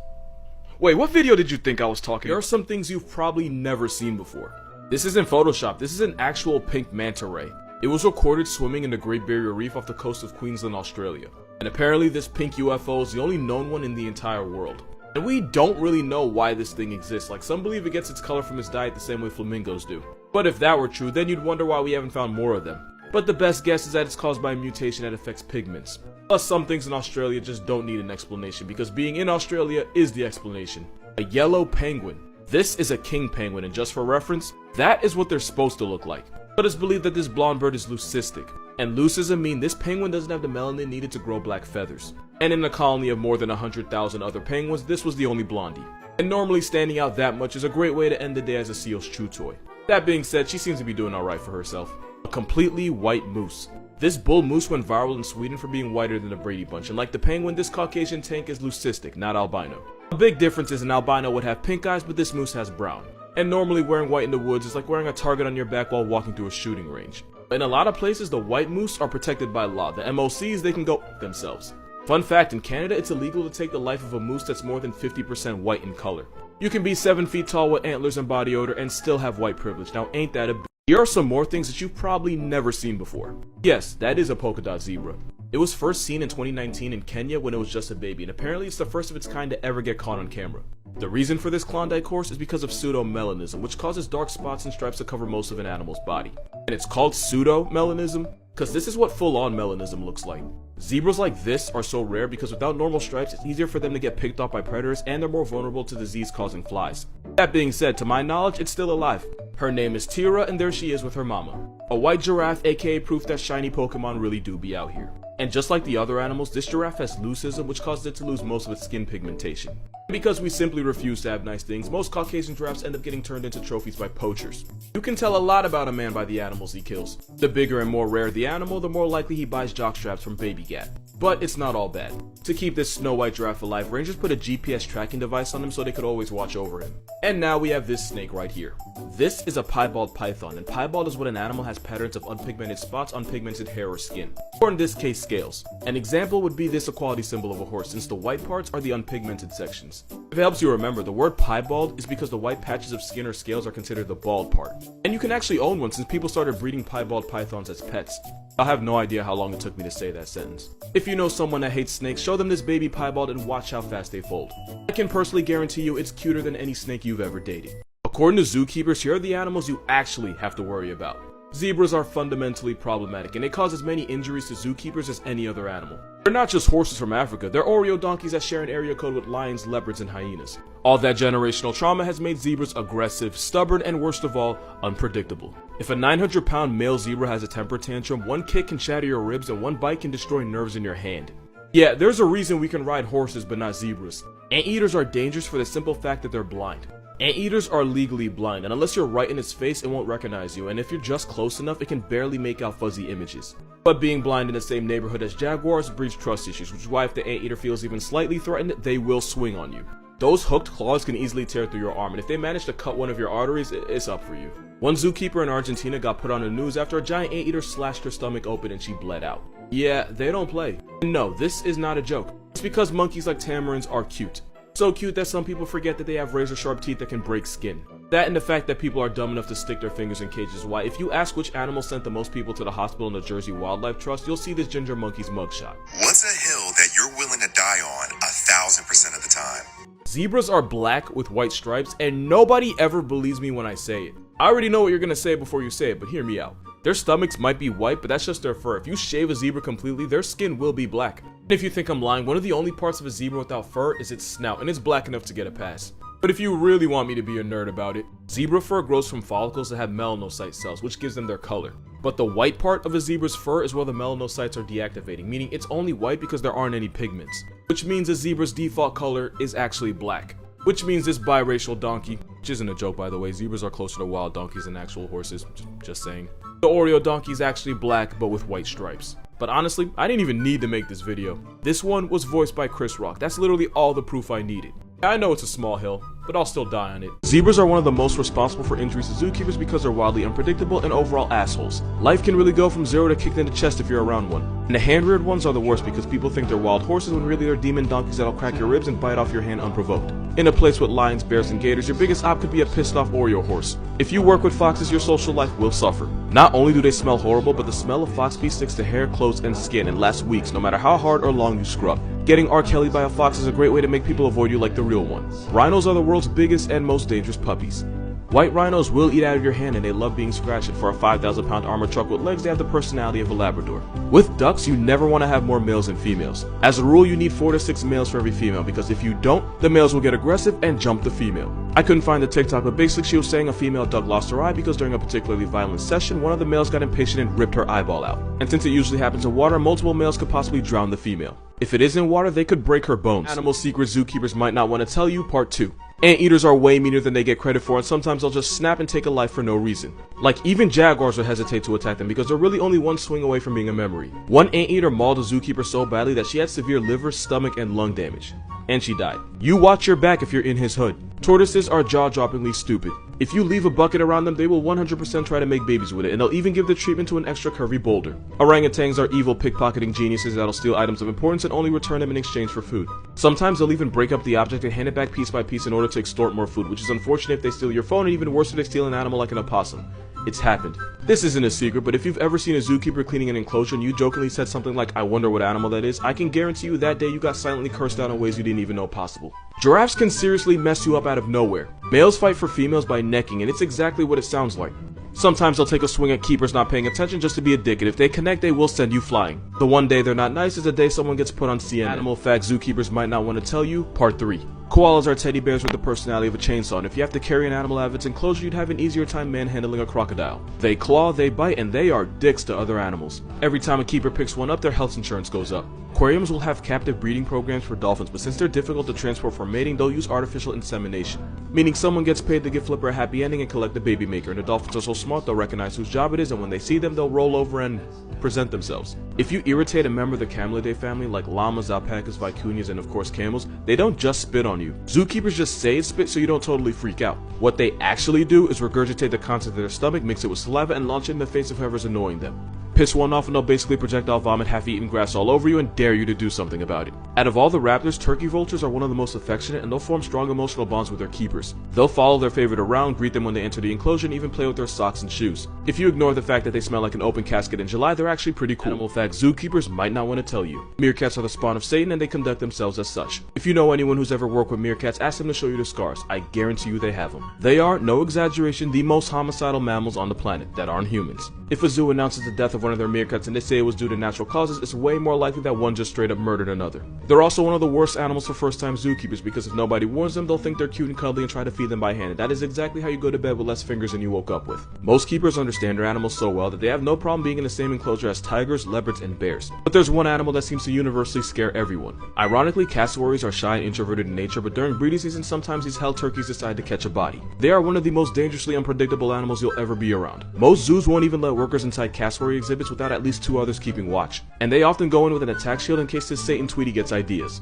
Wait, what video did you think I was talking? There are some things you've probably never seen before. This isn't Photoshop, this is an actual pink manta ray. It was recorded swimming in the Great Barrier Reef off the coast of Queensland, Australia. And apparently this pink UFO is the only known one in the entire world. And we don't really know why this thing exists. Like, some believe it gets its color from its diet the same way flamingos do. But if that were true, then you'd wonder why we haven't found more of them. But the best guess is that it's caused by a mutation that affects pigments. Plus, some things in Australia just don't need an explanation, because being in Australia is the explanation. A yellow penguin. This is a king penguin, and just for reference, that is what they're supposed to look like. But it's believed that this blonde bird is leucistic. And leucism means this penguin doesn't have the melanin needed to grow black feathers. And in a colony of more than 100,000 other penguins, this was the only blondie. And normally standing out that much is a great way to end the day as a seal's chew toy. That being said, she seems to be doing alright for herself. A completely white moose. This bull moose went viral in Sweden for being whiter than the Brady Bunch, and like the penguin, this Caucasian tank is leucistic, not albino. A big difference is an albino would have pink eyes, but this moose has brown. And normally wearing white in the woods is like wearing a target on your back while walking through a shooting range. In a lot of places, the white moose are protected by law. The MOCs, they can go themselves. Fun fact, in Canada, it's illegal to take the life of a moose that's more than 50% white in color. You can be 7 feet tall with antlers and body odor and still have white privilege. Now, ain't that a b****? Here are some more things that you've probably never seen before. Yes, that is a polka dot zebra. It was first seen in 2019 in Kenya when it was just a baby, and apparently it's the first of its kind to ever get caught on camera. The reason for this Klondike horse is because of pseudomelanism, which causes dark spots and stripes to cover most of an animal's body. And it's called pseudomelanism because this is what full-on melanism looks like. Zebras like this are so rare because without normal stripes, it's easier for them to get picked off by predators, and they're more vulnerable to disease-causing flies. That being said, to my knowledge, it's still alive. Her name is Tira, and there she is with her mama. A white giraffe, aka proof that shiny Pokemon really do be out here. And just like the other animals, this giraffe has leucism, which causes it to lose most of its skin pigmentation. Because we simply refuse to have nice things, most Caucasian giraffes end up getting turned into trophies by poachers. You can tell a lot about a man by the animals he kills. The bigger and more rare the animal, the more likely he buys jockstraps from Baby Gat. But it's not all bad. To keep this snow white giraffe alive, rangers put a GPS tracking device on him so they could always watch over him. And now we have this snake right here. This is a piebald python, and piebald is when an animal has patterns of unpigmented spots on pigmented hair or skin, or in this case scales. An example would be this equality symbol of a horse, since the white parts are the unpigmented sections. is. If it helps you remember, the word piebald is because the white patches of skin or scales are considered the bald part. And you can actually own one since people started breeding piebald pythons as pets. I have no idea how long it took me to say that sentence. If you know someone that hates snakes, show them this baby piebald and watch how fast they fold. I can personally guarantee you it's cuter than any snake you've ever dated. According to zookeepers, here are the animals you actually have to worry about. Zebras are fundamentally problematic, and they cause as many injuries to zookeepers as any other animal. They're not just horses from Africa, they're Oreo donkeys that share an area code with lions, leopards, and hyenas. All that generational trauma has made zebras aggressive, stubborn, and worst of all, unpredictable. If a 900-pound male zebra has a temper tantrum, one kick can shatter your ribs and one bite can destroy nerves in your hand. Yeah, there's a reason we can ride horses but not zebras. Anteaters are dangerous for the simple fact that they're blind. Anteaters are legally blind, and unless you're right in its face, it won't recognize you, and if you're just close enough, it can barely make out fuzzy images. But being blind in the same neighborhood as jaguars breeds trust issues, which is why if the anteater feels even slightly threatened, they will swing on you. Those hooked claws can easily tear through your arm, and if they manage to cut one of your arteries, it's up for you. One zookeeper in Argentina got put on the news after a giant anteater slashed her stomach open and she bled out. Yeah, they don't play. And no, this is not a joke. It's because monkeys like tamarins are cute. So cute that some people forget that they have razor-sharp teeth that can break skin. That and the fact that people are dumb enough to stick their fingers in cages is why if you ask which animal sent the most people to the hospital in the Jersey Wildlife Trust, you'll see this ginger monkey's mugshot. What's a hill that you're willing to die on 1,000% of the time? Zebras are black with white stripes, and nobody ever believes me when I say it. I already know what you're gonna say before you say it, but hear me out. Their stomachs might be white, but that's just their fur. If you shave a zebra completely, their skin will be black. And if you think I'm lying, one of the only parts of a zebra without fur is its snout, and it's black enough to get a pass. But if you really want me to be a nerd about it, zebra fur grows from follicles that have melanocyte cells, which gives them their color. But the white part of a zebra's fur is where the melanocytes are deactivating, meaning it's only white because there aren't any pigments. Which means a zebra's default color is actually black. Which means this biracial donkey, which isn't a joke by the way, zebras are closer to wild donkeys than actual horses, just saying. The Oreo donkey is actually black but with white stripes. But honestly, I didn't even need to make this video. This one was voiced by Chris Rock. That's literally all the proof I needed. I know it's a small hill, but I'll still die on it. Zebras are one of the most responsible for injuries to zookeepers because they're wildly unpredictable and overall assholes. Life can really go from zero to kicked in the chest if you're around one. And the hand-reared ones are the worst because people think they're wild horses when really they're demon donkeys that'll crack your ribs and bite off your hand unprovoked. In a place with lions, bears, and gators, your biggest op could be a pissed-off Oreo horse. If you work with foxes, your social life will suffer. Not only do they smell horrible, but the smell of fox pee sticks to hair, clothes, and skin and lasts weeks no matter how hard or long you scrub. Getting R. Kelly by a fox is a great way to make people avoid you like the real one. Rhinos are the world's biggest and most dangerous puppies. White rhinos will eat out of your hand and they love being scratched. For a 5,000-pound armored truck with legs, they have the personality of a Labrador. With ducks, you never want to have more males than females. As a rule, you need 4 to 6 males for every female because if you don't, the males will get aggressive and jump the female. I couldn't find the TikTok, but basically she was saying a female duck lost her eye because during a particularly violent session, one of the males got impatient and ripped her eyeball out. And since it usually happens in water, multiple males could possibly drown the female. If it is in water, they could break her bones. Animal secrets zookeepers might not want to tell you, part 2. Anteaters are way meaner than they get credit for, and sometimes they'll just snap and take a life for no reason. Like, even jaguars would hesitate to attack them because they're really only one swing away from being a memory. One anteater mauled a zookeeper so badly that she had severe liver, stomach, and lung damage. And she died. You watch your back if you're in his hood. Tortoises are jaw-droppingly stupid. If you leave a bucket around them, they will 100% try to make babies with it, and they'll even give the treatment to an extra curvy boulder. Orangutans are evil pickpocketing geniuses that'll steal items of importance and only return them in exchange for food. Sometimes they'll even break up the object and hand it back piece by piece in order to extort more food, which is unfortunate if they steal your phone, and even worse if they steal an animal like an opossum. It's happened. This isn't a secret, but if you've ever seen a zookeeper cleaning an enclosure and you jokingly said something like, "I wonder what animal that is," I can guarantee you that day you got silently cursed out in ways you didn't even know possible. Giraffes can seriously mess you up out of nowhere. Males fight for females by necking, and it's exactly what it sounds like. Sometimes they'll take a swing at keepers not paying attention just to be a dick, and if they connect, they will send you flying. The one day they're not nice is the day someone gets put on CNN. Animal facts zookeepers might not want to tell you, part 3. Koalas are teddy bears with the personality of a chainsaw, and if you have to carry an animal out of its enclosure, you'd have an easier time manhandling a crocodile. They claw, they bite, and they are dicks to other animals. Every time a keeper picks one up, their health insurance goes up. Aquariums will have captive breeding programs for dolphins, but since they're difficult to transport for mating, they'll use artificial insemination. Meaning someone gets paid to give Flipper a happy ending and collect the baby maker, and the dolphins are so smart they'll recognize whose job it is, and when they see them, they'll roll over and present themselves. If you irritate a member of the Camelidae family, like llamas, alpacas, vicuñas, and of course camels, they don't just spit on you. Zookeepers just say it's spit so you don't totally freak out. What they actually do is regurgitate the contents of their stomach, mix it with saliva, and launch it in the face of whoever's annoying them. Piss one off and they'll basically projectile vomit half-eaten grass all over you and dare you to do something about it. Out of all the raptors, turkey vultures are one of the most affectionate, and they'll form strong emotional bonds with their keepers. They'll follow their favorite around, greet them when they enter the enclosure, and even play with their socks and shoes. If you ignore the fact that they smell like an open casket in July, they're actually pretty cool. Animal fact zookeepers might not want to tell you. Meerkats are the spawn of Satan, and they conduct themselves as such. If you know anyone who's ever worked with meerkats, ask them to show you the scars. I guarantee you they have them. They are, no exaggeration, the most homicidal mammals on the planet that aren't humans. If a zoo announces the death of one of their meerkats and they say it was due to natural causes, it's way more likely that one just straight up murdered another. They're also one of the worst animals for first-time zookeepers because if nobody warns them, they'll think they're cute and cuddly and try to feed them by hand, and that is exactly how you go to bed with less fingers than you woke up with. Most keepers understand their animals so well that they have no problem being in the same enclosure as tigers, leopards, and bears. But there's one animal that seems to universally scare everyone. Ironically, cassowaries are shy and introverted in nature, but during breeding season, sometimes these hell turkeys decide to catch a body. They are one of the most dangerously unpredictable animals you'll ever be around. Most zoos won't even let workers inside cassowary exhibits without at least 2 others keeping watch, and they often go in with an attack shield in case this Satan Tweety gets ideas.